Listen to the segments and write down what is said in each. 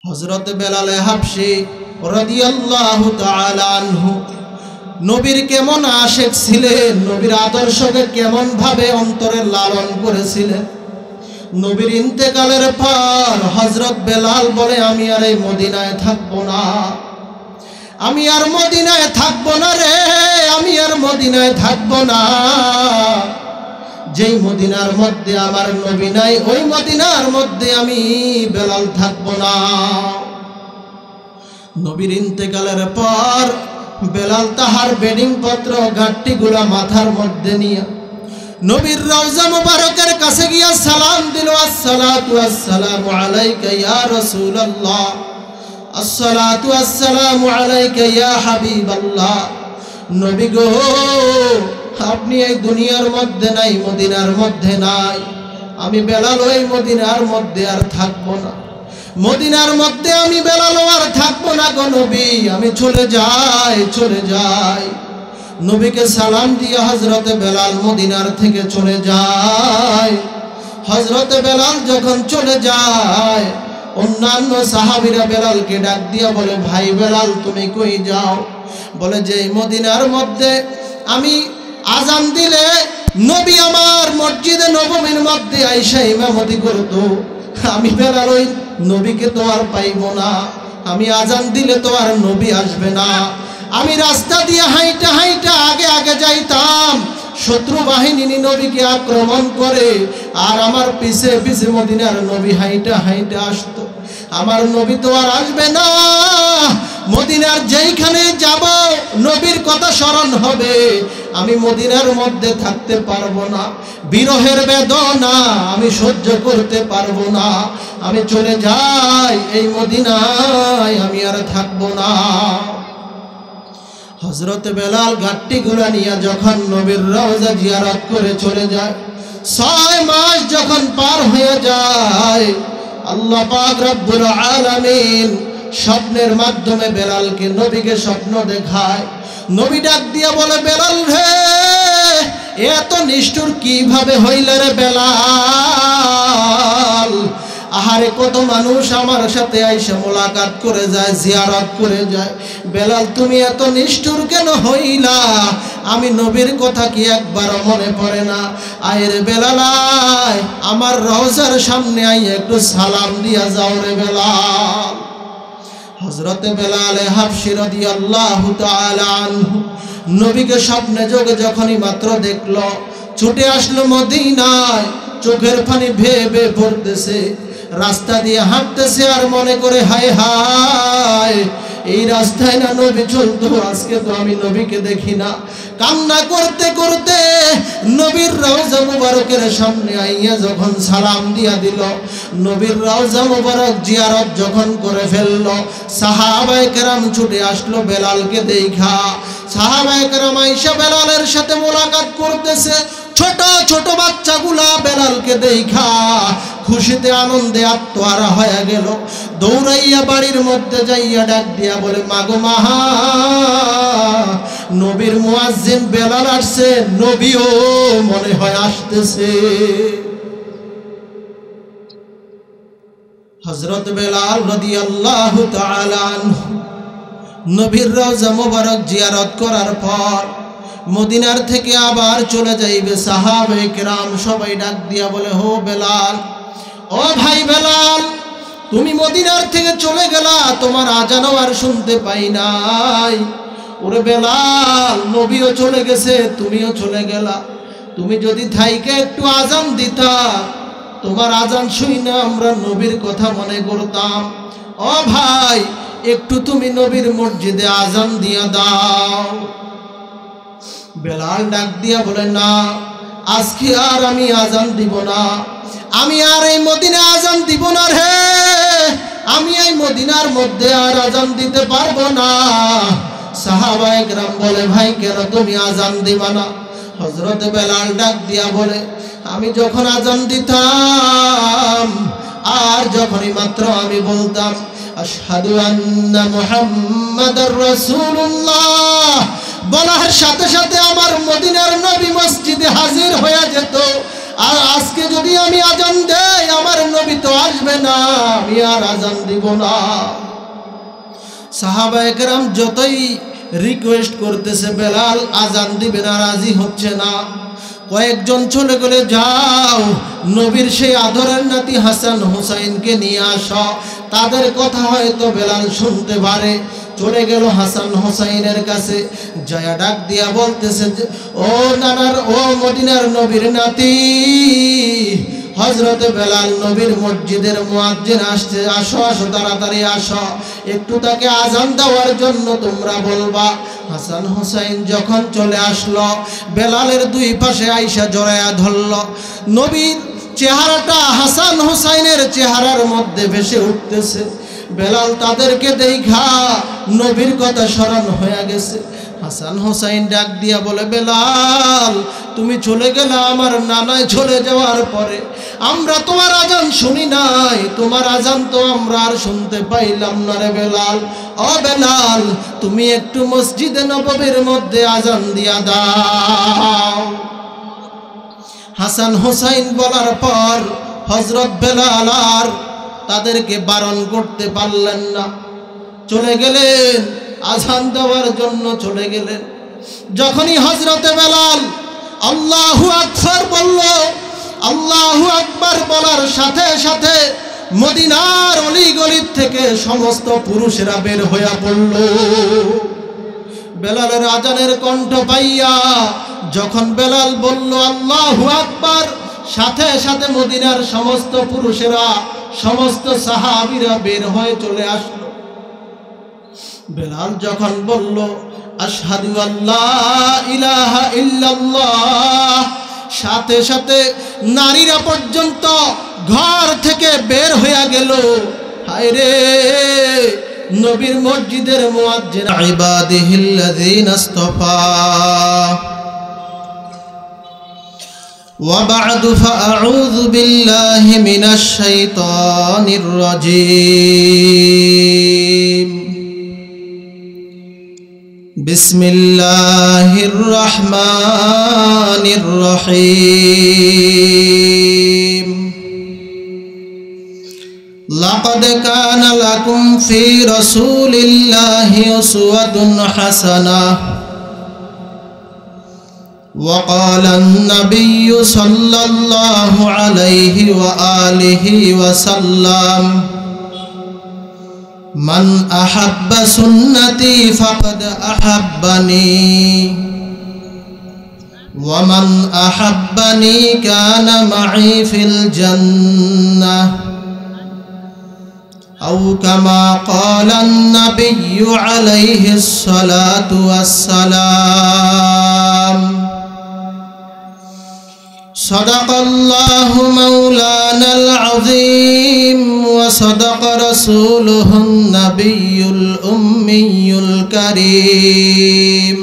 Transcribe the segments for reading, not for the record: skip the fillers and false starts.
হযরত বেলাল হাবশী রাদিয়াল্লাহু তাআলা আনহু নবীর কেমন আশিক ছিলেন, নবীর আদর্শকে কেমন ভাবে অন্তরে লালন করেছিলেন। নবীর ইন্তেকালের পর হযরত বেলাল বলে, আমি আর এই মদিনায় থাকবো না, আমি আর মদিনায় থাকবো না রে, আমি আর মদিনায় থাকবো না। যেই মদিনার মধ্যে আমার নবী নাই, ওই মদিনার মধ্যে আমি বেলাল থাকবো না। নবীর ইন্তেকালের পর বেলাল তাহার বেডিং পত্র গাঁটটিগুলা মাথার মধ্যে নিয়ে নবীর রওজা মুবারকের কাছে গিয়া সালাম দিল, আসসালাতু আসসালামু আলাইকা ইয়া রাসূলুল্লাহ, আসসালাতু আসসালামু আলাইকা ইয়া হাবিবাল্লাহ। নবী গো, আপনি এই দুনিয়ার মধ্যে নাই, মদিনার মধ্যে নাই, আমি বেলাল ওই মদিনার মধ্যে আর থাকবো না, মদিনার মধ্যে আমি বেলাল আর থাকবো না গো নবী, আমি চলে যাই, চলে যাই। নবীকে সালাম দিয়ে হযরতে বেলাল মদিনার থেকে চলে যায়। হযরতে বেলাল যখন চলে যায়, অন্যান্য সাহাবীরা বেলালকে ডাক দিয়া বলে, ভাই বেলাল তুমি কই যাও? বলে যে মদিনার মধ্যে আমি আজান দিলে নবী আমার মসজিদে নববীর মধ্যে আইসা ইমামতি করতো, আমি বেলাল ওই নবীকে তো আর পাইব না, আমি আজান দিলে তো আর নবী আসবে না। আমি রাস্তা দিয়ে হাইটা হাইটা আগে আগে যাইতাম, শত্রু বাহিনী নবীকে আক্রমণ করে, আর আমার পিছে পিছে মদিনার নবী হাইটা হাইটা আসতো। আমার নবী তো আর আসবে না, মদিনার যেইখানে যাব নবীর কথা স্মরণ হবে, আমি মদিনার মধ্যে থাকতে পারবো না, বিরহের বেদনা আমি সহ্য করতে পারবো না, আমি চলে যাই, এই মদিনায় আমি আর থাকবো না। হযরত বেলাল গাঁটটিগুলা নিয়ে যখন নবীর রওজা জিয়ারত করে চলে যায়, 6 মাস যখন পার হয়ে যায়, আল্লাহ পাক রব্বুল আলামিন স্বপ্নের মাধ্যমে বেলালকে নবীকে স্বপ্ন দেখায়। নবী ডাক দিয়া বলে, বেলাল রে, এত নিষ্ঠুর কিভাবে হইলে রে বেলাল? আহারে কত মানুষ আমার সাথে আইসা মোলাকাত করে যায়, জিয়ারত করে যায়, বেলাল তুমি এত নিষ্ঠুর কেন হইলা? আমি নবীর কথা কি একবারও মনে পড়ে না? আয় রে বেলাল, আয় আমার রওজার সামনে আই, একটু সালাম দিয়া যাও রে বেলাল। হযরতে বেলাল হাবশী রাদিয়াল্লাহু তাআলা আনহু নবীকে স্বপ্নে যোগে যখনই মাত্র দেখলো, ছুটে আসলো মদিনায়, চোখের পানি ভেয়ে ভেয়ে পড়তেছে, রাস্তা দিয়ে হাঁটতেছে আর মনে করে, হায় হায়, এই রাস্তায় না নবী চলতো, আজকে তো আমি নবীকে দেখি না। কান্না করতে করতে নবীর রওজা মুবারকের সামনে আইয়া যখন সালাম দিয়া দিল, নবীর রওজা মুবারক জিয়ারত যখন করে ফেলল, সাহাবায়ে কেরাম ছুটে আসলো বেলালকে দেখা। সাহাবায়ে কেরাম আইসা বেলালের সাথে মোলাকাত করতেছে, ছোট ছোট বাচ্চাগুলা বেলালকে দেখা খুশিতে আনন্দে আত্মহারা হয়ে গেল। দৌড়াইয়া বাড়ির মধ্যে যাইয়া ডাক দিয়া বলে, মাগো মাহা, নবীর মুয়াজ্জিন বেলাল আসছে, নবীও মনে হয় আসতেছে। হযরত বেলাল রাদিয়াল্লাহু তাআলা আনহু নবীর রওজা মুবারক জিয়ারত করার পর মদিনার থেকে আবার চলে যাইবে। সাহাবায়ে কেরাম সবাই ডাক দিয়া বলে, হো বেলাল, ও ভাই বেলাল, তুমি মদিনার থেকে চলে গেলা, তোমার আজানও আর শুনতে পাই নাই। ওরে বেলাল, নবীও চলে গেছে, তুমিও চলে গেলা, তুমি যদি থাইকে একটু আজান দিতা, তোমার আজান শুই না আমরা নবীর কথা মনে করতাম। ও ভাই, একটু তুমি নবীর মসজিদে আজান দিয়া দাও। বেলাল ডাক দিয়া বলে, না, আজকে আর আমি আজান দিব না, আমি আর এই মদিনা আজান দিব না রে, আমি এই মদিনার মধ্যে আর আজান দিতে পারবো না। সাহাবায়ে কেরাম বলে, ভাই কেন তুমি আজান দিবা না? হযরত বেলাল ডাক দিয়া বলে, আমি যখন আজান দিতাম আর যখনই মাত্র আমি বলতাম আশহাদু আন্না মুহাম্মাদার রাসূলুল্লাহ, বলার সাথে সাথে আমার মদিনার নবী মসজিদে হাজির হয়ে যেত, আর আজকে যদি আমি আজান দেই আমার নবী তো আসবে না, আমি আর আজান দিব না। সাহাবায়ে কেরাম যতই রিকোয়েস্ট করতেছে বেলাল আজান দিবে না, রাজি হচ্ছে না। কয়েকজন চলে গেলে, যাও নবীর সেই আদরের নাতি হাসান হুসাইনকে নিয়ে আসো, তাদের কথা হয়তো বেলাল শুনতে পারে। চলে গেল হাসান হুসাইনের কাছে, জয়া ডাক দিয়া বলতেছে, ও নানার, ও মদিনার নবীর নাতি হযরতে বেলাল নবীর মসজিদের মুয়াজ্জিন আসছে, আসো আসো তাড়াতাড়ি আসো, একটু তাকে আজান দেওয়ার জন্য তোমরা বলবা। হাসান হুসাইন যখন চলে আসলো, বেলালের দুই পাশে আইসা জড়ায়া ধরল। নবীর চেহারাটা হাসান হুসাইনের চেহারার মধ্যে ভেসে উঠতেছে। বেলাল তাদেরকে দেখা নবীর কথা স্মরণ হয়ে গেছে। হাসান হুসাইন ডাক দিয়া বলে, বেলাল তুমি চলে গেলে, আমার নানায় চলে যাওয়ার পরে আমরা তোমার আজান শুনি নাই, তোমার আজান তো আমরা আর শুনতে পাইলাম না রে বেলাল। ও বেলাল তুমি একটু মসজিদে নববীর মধ্যে আজান দিয়া দাও। হাসান হুসাইন বলার পর হযরত বেলাল আর তাদেরকে বারণ করতে পারলেন না, চলে গেলেন আজান দেওয়ার জন্য চলে গেলেন। যখনই হযরতে বেলাল আল্লাহু আকবার বলল, আল্লাহু আকবার বলার সাথে সাথে মদিনার অলিগলির থেকে সমস্ত পুরুষেরা বের হইয়া পড়ল। বেলালের আজানের কণ্ঠ পাইয়া যখন বেলাল বলল আল্লাহু আকবার, সাথে সাথে মদিনার সমস্ত পুরুষেরা, সমস্ত সাহাবীরা বের হয়ে চলে আসলো। বেলাল যখন বলল আশহাদু আল্লা ইলাহা ইল্লাল্লাহ, সাথে সাথে নারীরা পর্যন্ত ঘর থেকে বের হয়ে গেল। হায় রে, নবীর মসজিদের মুয়াজ্জিন ইবাদিহিল্লাযীনা ইসতাফা। وبعد فأعوذ بالله من الشيطان الرجيم. بسم الله الرحمن الرحيم. لقد كان لكم في رسول الله أسوة حسنة. وقال النبي صلى الله عليه وآله وسلم من أحب سنتي فقد أحبني ومن أحبني كان معي في الجنة أو كما قال النبي عليه الصلاة والسلام. صدق الله مولانا العظيم وصدق رسوله النبي الأمي الكريم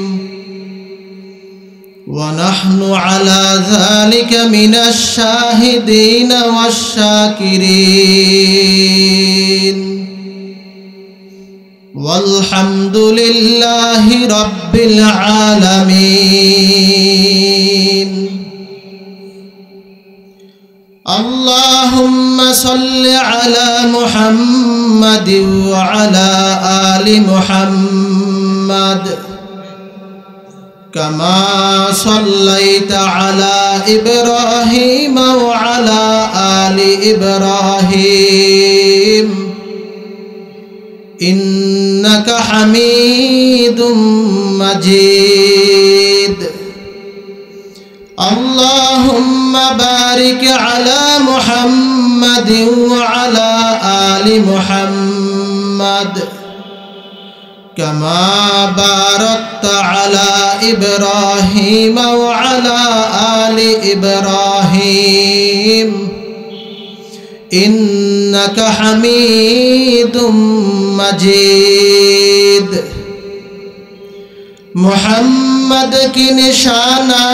ونحن على ذلك من الشاهدين والشاكرين والحمد لله رب العالمين. اللهم صل على محمد وعلى آل محمد كما صليت على إبراهيم وعلى آل إبراهيم إنك حميد مجيد. اللهم بارك على محمد وعلى آل محمد كما باركت على إبراهيم وعلى آل إبراهيم إنك حميد مجيد. محمد کی نشانہ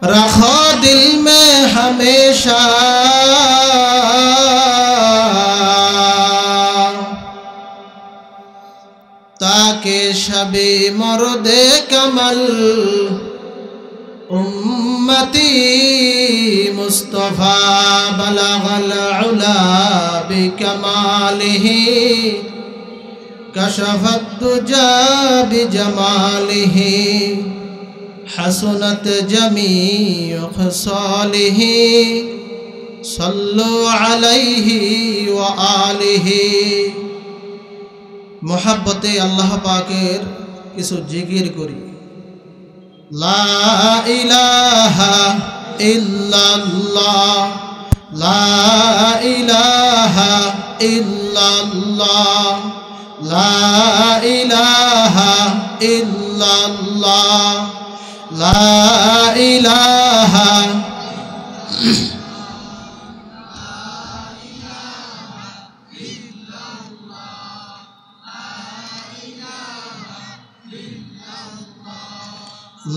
رکھو دل میں ہمیشہ تاکہ شب مرد کمل উম্মতি মুস্তাফা বালাগাল উলা বিকামালিহি কাশাফাত দুজা বিজামালিহি হাসুনাত জামিউ খিসালিহি সাল্লু আলাইহি ওয়া আলিহি। মোহাব্বতে আল্লাহ পাকের কিছু জিকির করি। লা ইলাহা ইল্লাল্লাহ, লা ইলাহা ইল্লাল্লাহ, লা ইলাহা ইল্লাল্লাহ, লা ইলাহা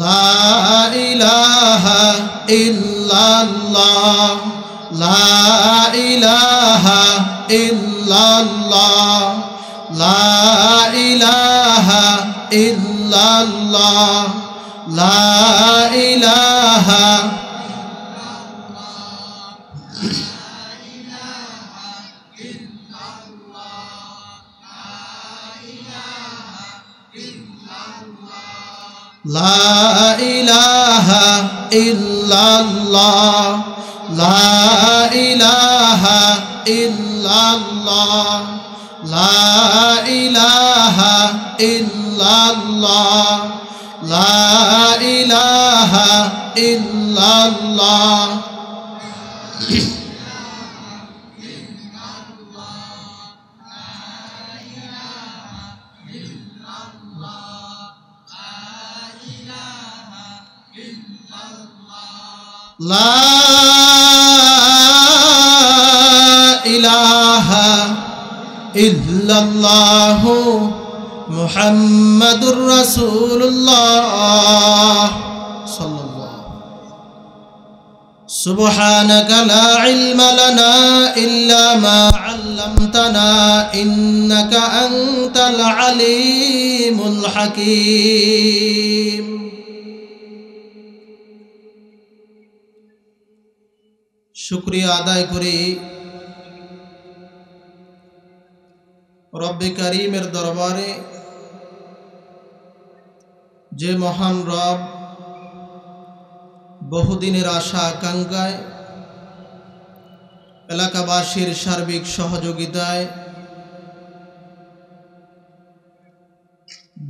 লা ইলাহা ইল্লাল্লাহ, লা ইলাহা ইল্লাল্লাহ, লা ইলাহা ইল্লাল্লাহ, লা ইলাহা লা ইলাহা ইল্লাল্লাহ, লা ইলাহা ইল্লাল্লাহ, লা ইলাহা ইল্লাল্লাহ, লা ইলাহা ইল্লাল্লাহ। লা ইলাহা ইল্লাল্লাহ মুহাম্মাদুর রাসূলুল্লাহ সাল্লাল্লাহু। সুবহানাকা লা ইলমা লানা ইল্লা মা আল্লামতানা ইন্নাকা আনতাল আলিমুল হাকীম। শুকরিয়া আদায় করি রব্বে কারীমের দরবারে, যে মহান রব বহুদিনের আশা আকাঙ্ক্ষায় এলাকাবাসীর সার্বিক সহযোগিতায়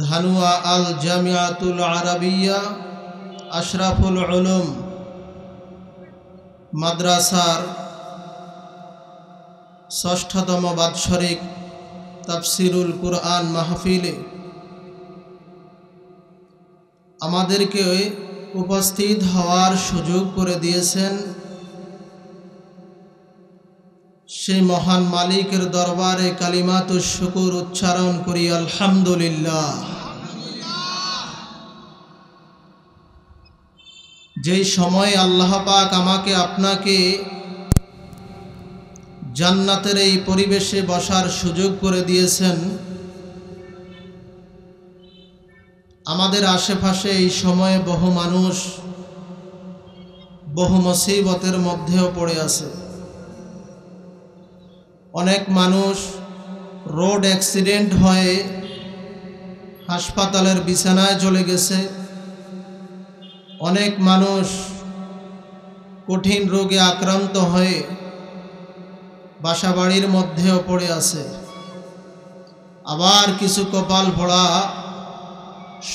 ধানুয়া আল জামিয়াতুল আরাবিয়া আশরাফুল উলুম মাদ্রাসার ৬ষ্ঠতম বাৎসরিক তাফসিরুল কুরআন মাহফিলে আমাদেরকে উপস্থিত হওয়ার সুযোগ করে দিয়েছেন, সেই মহান মালিকের দরবারে কালিমাতুশ শুকুর উচ্চারণ করি আলহামদুলিল্লাহ। যেই সময়ে আল্লাহ পাক আমাকে আপনাকে জান্নাতের এই পরিবেশে বসার সুযোগ করে দিয়েছেন, আমাদের আশেপাশে এই সময়ে বহু মানুষ বহু মুসিবতের মধ্যেও পড়ে আছে। অনেক মানুষ রোড অ্যাক্সিডেন্ট হয়ে হাসপাতালের বিছানায় চলে গেছে, অনেক মানুষ কঠিন রোগে আক্রান্ত হয়ে বাসাবাড়ির মধ্যেও পড়ে আছে। আবার কিছু কপাল পোড়া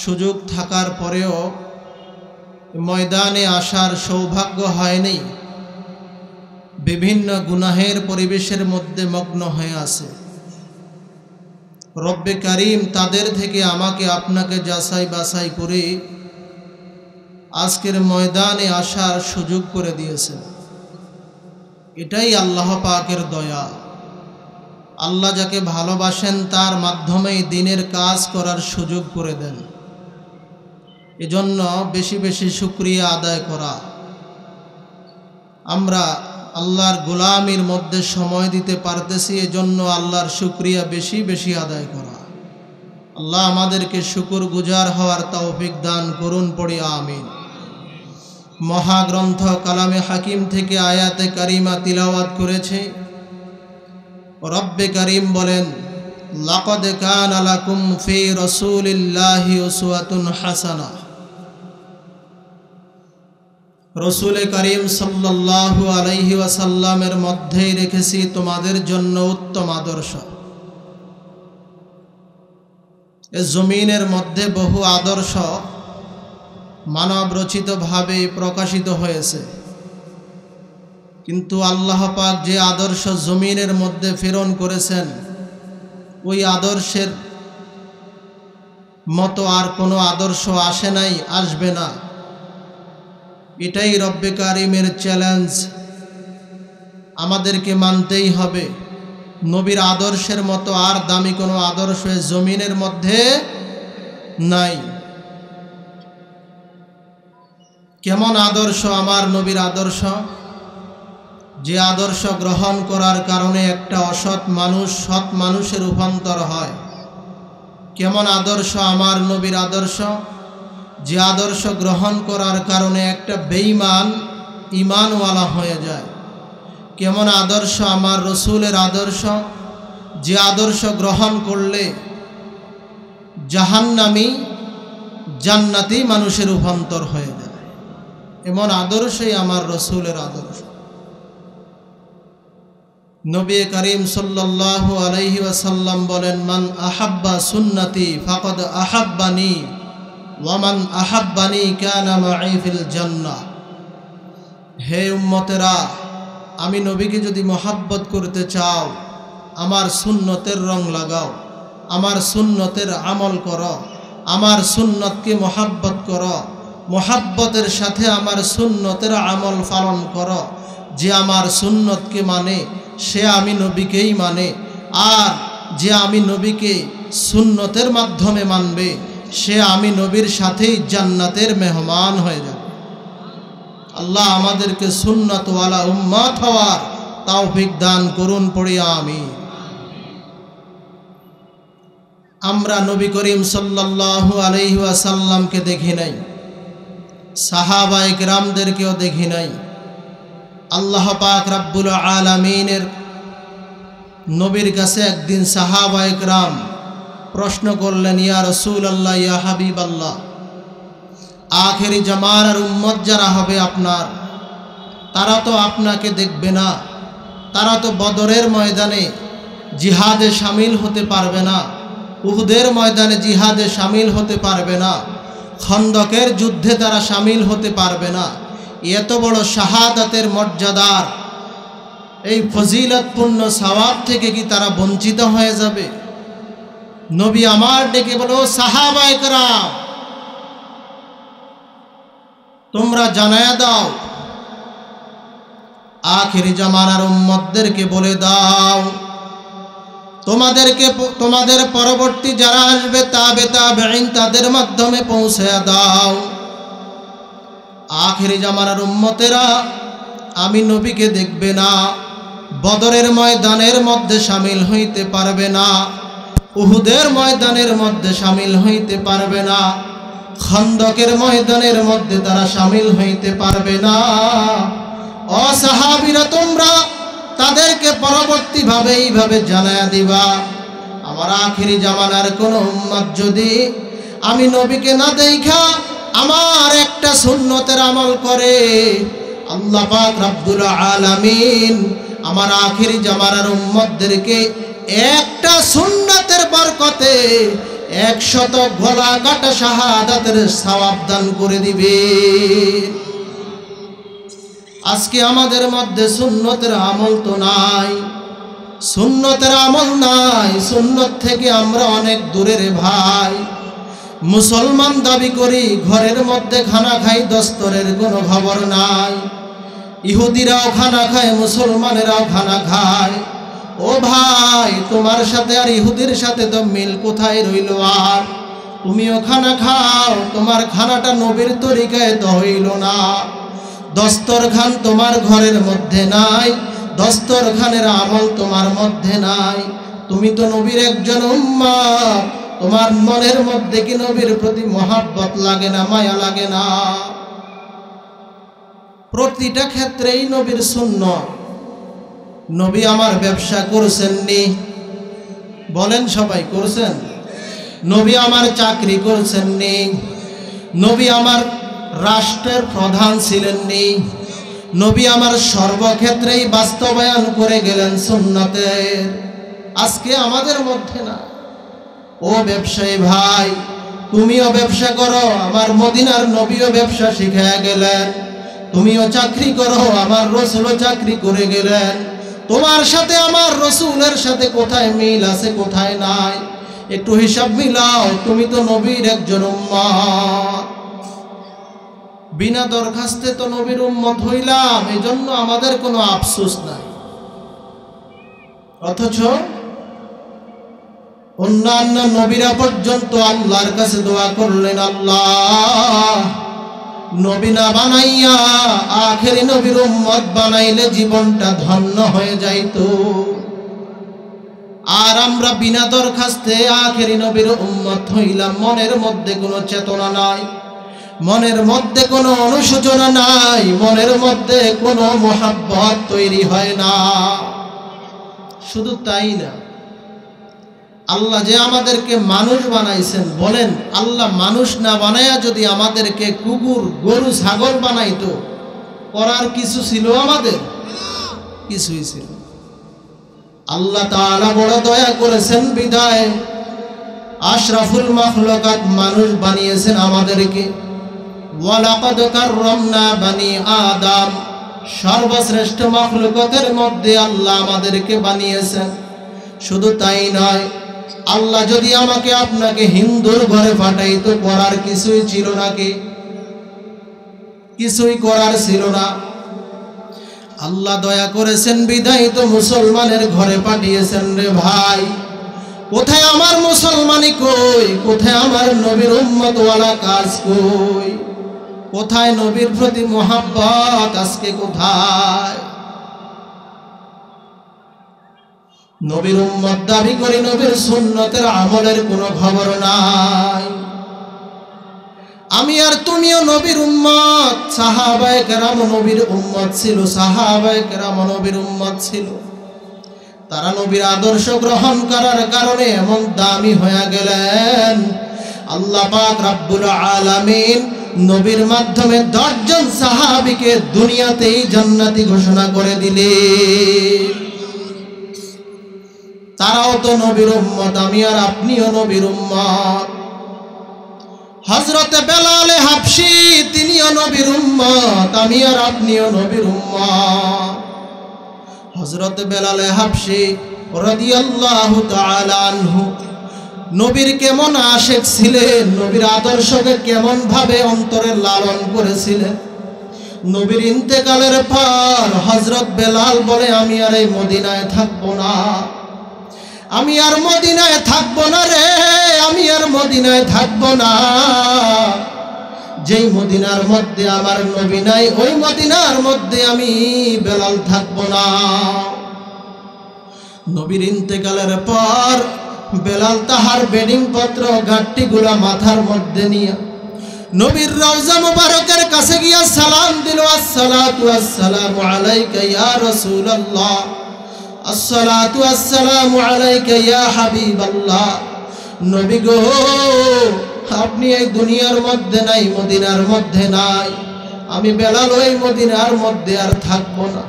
সুযোগ থাকার পরেও ময়দানে আসার সৌভাগ্য হয়নি, বিভিন্ন গুনাহের পরিবেশের মধ্যে মগ্ন হয়ে আছে। রব্বে কারীম তাদের থেকে আমাকে আপনাকে যাচাই বাছাই করে আজকের ময়দানে আসার সুযোগ করে দিয়েছেন। এটাই আল্লাহ পাকের দয়া। আল্লাহ যাকে ভালোবাসেন তার মাধ্যমেই দিনের কাজ করার সুযোগ করে দেন। এজন্য বেশি বেশি শুকরিয়া আদায় করা। আমরা আল্লাহর গোলামির মধ্যে সময় দিতে পারতেছি, এজন্য আল্লাহর শুকরিয়া বেশি বেশি আদায় করা। আল্লাহ আমাদেরকে শুকর গুজার হওয়ার তৌফিক দান করুন, পড়ি আমিন। মহাগ্রন্থ কালামে হাকিম থেকে আয়াতে কারিমা তিলাওয়াত করেছে। রব্বে কারিম বলেন, লাকাদ কানা লাকুম ফি রাসূলিল্লাহি উসওয়াতুন হাসানাহ। রসুল করিম সাল্লাল্লাহু আলাইহি ওয়াসাল্লামের মধ্যেই রেখেছি তোমাদের জন্য উত্তম আদর্শ। এ জমিনের মধ্যে বহু আদর্শ মানব রচিতভাবে প্রকাশিত হয়েছে, কিন্তু আল্লাহ পাক যে আদর্শ জমিনের মধ্যে প্রেরণ করেছেন, ওই আদর্শের মতো আর কোনো আদর্শ আসে নাই, আসবে না। এটাই রব্বে কারিমের চ্যালেঞ্জ, আমাদেরকে মানতেই হবে। নবীর আদর্শের মতো আর দামি কোনো আদর্শ জমিনের মধ্যে নাই। কেমন আদর্শ আমার নবীর আদর্শ, যে আদর্শ গ্রহণ করার কারণে একটা অসৎ মানুষ সৎ মানুষে রূপান্তর হয়। কেমন আদর্শ আমার নবীর আদর্শ, যে আদর্শ গ্রহণ করার কারণে একটা বেঈমান ঈমানওয়ালা হয়ে যায়। কেমন আদর্শ আমার রসুলের আদর্শ, যে আদর্শ গ্রহণ করলে জাহান্নামী জান্নাতি মানুষের রূপান্তর হয়ে যায়। এমন আদর্শই আমার রসুলের আদর্শ। নবী করিম সাল্লাল্লাহু আলাইহি ওয়াসাল্লাম বলেন, মান আহাব্বা সুন্নতি ফাকাদ আহাব্বানি ওয়ামান আহাব্বানি কানা মাই ফিল জান্নাহ। হে উম্মতেরা, আমি নবীকে যদি মহাব্বত করতে চাও, আমার সুন্নতের রং লাগাও, আমার সুন্নতের আমল করো, আমার সুন্নতকে মহাব্বত করো, মহাব্বতের সাথে আমার সুন্নতের আমল পালন করো। যে আমার সুন্নতকে মানে সে আমি নবীকেই মানে, আর যে আমি নবীকে সুন্নতের মাধ্যমে মানবে সে আমি নবীর সাথেই জান্নাতের মেহমান হয়ে যাবে। আল্লাহ আমাদেরকে সুন্নতওয়ালা উম্মত হওয়ার তৌফিক দান করুন, পড়ি আমিন। আমরা নবী করিম সাল্লাল্লাহু আলাইহি ওয়াসাল্লামকে দেখি নাই, সাহাবায়ে কেরামদেরকেও দেখি নাই। আল্লাহ পাক রব্বুল আলামিনের নবীর কাছে একদিন সাহাবায়ে কেরাম প্রশ্ন করলেন, ইয়া রাসূলুল্লাহ, ইয়া হাবিবাল্লাহ, আখেরি জামানার উম্মত যারা হবে আপনার, তারা তো আপনাকে দেখবে না, তারা তো বদরের ময়দানে জিহাদে শামিল হতে পারবে না, উহুদের ময়দানে জিহাদে শামিল হতে পারবে না, খন্দকের যুদ্ধে তারা শামিল হতে পারবে না। এত বড় শাহাদাতের মর্যাদার এই ফজিলতপূর্ণ সওয়াব থেকে কি তারা বঞ্চিত হয়ে যাবে? নবী আমার ডেকে বলো, সাহাবায়ে কেরাম তোমরা জানায়া দাও, আখেরি জামানার উম্মতদেরকে বলে দাও, তোমাদের পরবর্তী যারা আসবে তাবেঈন তাদের মাধ্যমে পৌঁছে দাও, আখেরি জামানার উম্মতেরা আমি নবীকে দেখবে না, বদরের ময়দানের মধ্যে শামিল হইতে পারবে না, উহুদের ময়দানের মধ্যে শামিল হইতে পারবে না, খন্দকের ময়দানের মধ্যে তারা শামিল হইতে পারবে না। ও সাহাবীরা, তোমরা তাদেরকে পরবর্তীভাবে এইভাবে জানায়া দিবা, আমার আখেরি জামানার কোন উম্মত যদি আমি নবীকে না দেখা আমার একটা সুন্নতের আমল করে, আল্লাহ পাক রব্বুল আলামিন আমার আখেরি জামানার উম্মতদেরকে একটা সুন্নতের বরকতে 100 গলা কাটা শাহাদাতের সওয়াব দান করে দিবে। আজকে আমাদের মধ্যে সুন্নতের আমল তো নাই, সুন্নতের আমল নাই, সুন্নত থেকে আমরা অনেক দূরে রে ভাই। মুসলমান দাবি করি, ঘরের মধ্যে খানা খাই, দস্তরের কোনো খবর নাই। ইহুদিরাও খানা খায়, মুসলমানেরাও খানা খায়। ও ভাই, তোমার সাথে আর ইহুদির সাথে তো মিল কোথায় রইল? আর তুমিও খানা খাও, তোমার খানাটা নবীর তরিকায় তো হইল না। দস্তরখান তোমার ঘরের মধ্যে নাই, দস্তরখানের আমল তোমার মধ্যে নাই। তুমি তো নবীর একজন উম্মত, তোমার মনের মধ্যে কি নবীর প্রতি মহাব্বত লাগে না, মায়া লাগে না? প্রতিটা ক্ষেত্রেই নবীর সুন্নাত। নবী আমার ব্যবসা করছেননি? বলেন সবাই, করছেন? নবী আমার চাকরি করছেননি? নবী আমার রাষ্ট্রের প্রধান ছিলেননি? নবী আমার সর্বক্ষেত্রেই বাস্তবায়ন করে গেলেন সুন্নাতের। আজকে আমাদের মধ্যে না। ও ব্যবসায়ী ভাই, তুমিও ব্যবসা করো, আমার মদিনার নবীও ব্যবসা শিখায়া গেলেন। তুমিও চাকরি করো, আমার রাসূলও চাকরি করে গেলেন। তোমার সাথে আমার রাসূলের সাথে কোথায় মিল আছে, কোথায় নাই, একটু হিসাব মিলাও। তুমি তো নবীর একজন উম্মত। বিনা দরখাস্তে তো নবীর উম্মত হইলাম, এজন্য আমাদের কোনো আফসোস নাই। অথচ অন্যান্য নবীরা পর্যন্ত আল্লাহর কাছে দোয়া করলেন, আল্লাহ নবী না বানাইয়া আখেরি নবীর উম্মত বানাইলে জীবনটা ধন্য হয়ে যাইতো। আর আমরা বিনা দরখাস্তে আখেরি নবীর উম্মত হইলাম। মনের মধ্যে কোনো চেতনা নাই, মনের মধ্যে কোনো অনুশোচনা নাই, মনের মধ্যে কোনো মোহাব্বত তৈরি হয় না। শুধু তাই না, আল্লাহ যে আমাদেরকে মানুষ বানাইছেন, বলেন আল্লাহ মানুষ না বানায়া যদি আমাদেরকে কুকুর, গরু, ছাগল বানাইতো, করার কিছু ছিল আমাদের? কিছুই ছিল। আল্লাহ তাআলা বড় দয়া করেছেন বিদায় আশরাফুল মাখলুকাত মানুষ বানিয়েছেন আমাদেরকে। ওয়ালাকাদ কাররামনা বানি আদম, সর্বশ্রেষ্ঠ মাখলুকাতের মধ্যে আল্লাহ আমাদেরকে বানিয়েছেন। শুধু তাই নয়, আল্লাহ যদি আমাকে আপনাকে হিন্দুর ঘরে পাঠাইতো, করার কিছুই ছিল নাকি? কিছুই করার ছিল না। আল্লাহ দয়া করেছেন বিদায় তো মুসলমানের ঘরে পাঠিয়েছেন। রে ভাই, কোথায় আমার মুসলমানি কই? কোথায় আমার নবীর উম্মত ওয়ালা কাজ কই? কোথায় নবীর প্রতি মোহাব্বত আজকে কোথায়? নবীর উম্মত দাবি করি, নবীর সুন্নতের আমলের কোনো খবর নাই। আমি আর তুমিও নবীর উম্মত। সাহাবায়ে কেরাম নবীর উম্মত ছিল, সাহাবায়ে কেরাম নবীর উম্মত ছিল। তারা নবীর আদর্শ গ্রহণ করার কারণে এমন দামি হয়ে গেলেন। আল্লাহ পাক রব্বুল আলামিন নবীর মাধ্যমে 10 জন সাহাবীকে দুনিয়াতেই জান্নাতি ঘোষণা করে দিলেন। তারাও তো নবীর উম্মত, আমি আর আপনিও নবীর উম্মত। হযরতে বেলাল হাবশী তিনিও নবীর উম্মত, আমি আর আপনিও নবীর উম্মত। হযরতে বেলাল হাবশী রাদিয়াল্লাহু তাআলা আনহু নবীর কেমন আশিক ছিলেন, নবীর আদর্শকে কেমন ভাবে অন্তরে লালন করেছিলেন। নবীর ইন্তেকালের পর হযরত বেলাল বলে, আমি আর এই মদিনায় থাকবো না, আমি আর মদিনায় থাকবো না রে, আমি আর মদিনায় থাকবো না। যেই মদিনার মধ্যে আমার নবী নাই, ওই মদিনার মধ্যে আমি বেলাল থাকবো না। নবীর ইন্তেকালের পর বেলাল তাহার বেডিং পত্র গাঁটটিগুলা মাথার মধ্যে নিয়ে নবীর রওজা মুবারকের কাছে গিয়া সালাম দিল, আসসালাতু আসসালামু আলাইকা ইয়া রাসূলুল্লাহ, আসসালাতু আসসালামু আলাইকা ইয়া হাবিবাল্লাহ। নবী গো, আপনি এই দুনিয়ার মধ্যে নাই, মদিনার মধ্যে নাই। আমি বেলাল ওই মদিনার মধ্যে আর থাকবো না,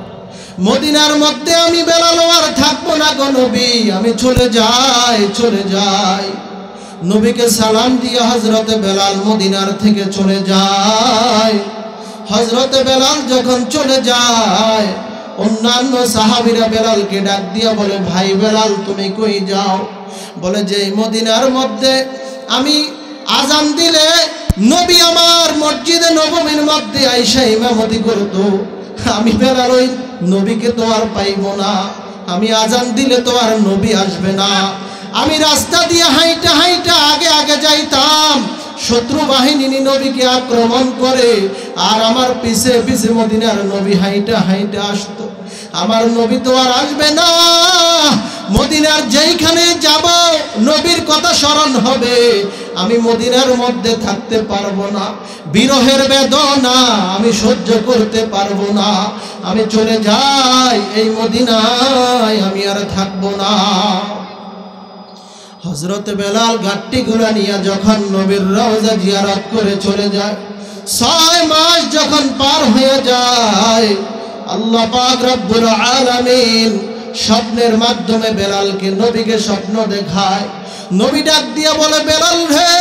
মদিনার মধ্যে আমি বেলাল আর থাকবো না গো নবী, আমি চলে যাই, চলে যাই। নবীকে সালাম দিয়ে হযরতে বেলাল মদিনার থেকে চলে যায়। হযরতে বেলাল যখন চলে যায়, অন্যান্য সাহাবীরা বেলালকে ডাক দিয়া বলে, ভাই বেলাল তুমি কই যাও? বলে যে মদিনার মধ্যে আমি আজান দিলে নবী আমার মসজিদে নববীর মধ্যে আইসা ইমামতি করতো, আমি বেলাল ওই নবীকে তো আর পাইব না, আমি আজান দিলে তো আর নবী আসবে না। আমি রাস্তা দিয়ে হাইটা হাইটা আগে আগে যাইতাম, শত্রু বাহিনী নবীকে আক্রমণ করে, আর আমার পিছে পিছে মদিনার নবী হাইটা হাইটা আসতো। আমার নবী তো আর আসবে না, মদিনার যেইখানে যাব নবীর কথা স্মরণ হবে, আমি মদিনার মধ্যে থাকতে পারবো না, বিরহের বেদনা আমি সহ্য করতে পারবো না, আমি চলে যাই এই মদিনায়, আমি আর থাকবো না। হযরত বেলাল গাট্টিগুলা নিয়ে যখন নবীর রওজা জিয়ারত করে চলে যায়, 6 মাস যখন পার হয়ে যায়, আল্লাহ পাক রব্বুল আলামিন স্বপ্নের মাধ্যমে বেলালকে নবীকে স্বপ্ন দেখায়। নবী ডাক দিয়া বলে, বেলাল রে,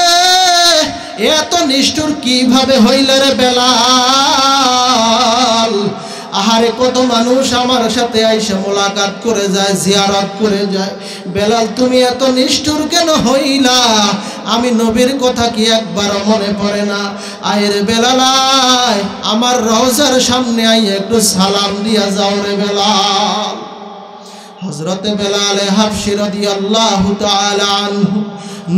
এত নিষ্ঠুর কিভাবে হইলে রে বেলাল? আহারে, কত মানুষ আমার সাথে আইসা মোলাকাত করে যায়, জিয়ারত করে যায়, বেলাল তুমি এত নিষ্ঠুর কেন হইলা? আমি নবীর কথা কি একবারও মনে পড়ে না? আয় রে বেলাল, আয় আমার রওজার সামনে আই, একটু সালাম দিয়া যাও রে বেলাল। হযরতে বেলাল হাবশী রাদিয়াল্লাহু তাআলা আনহু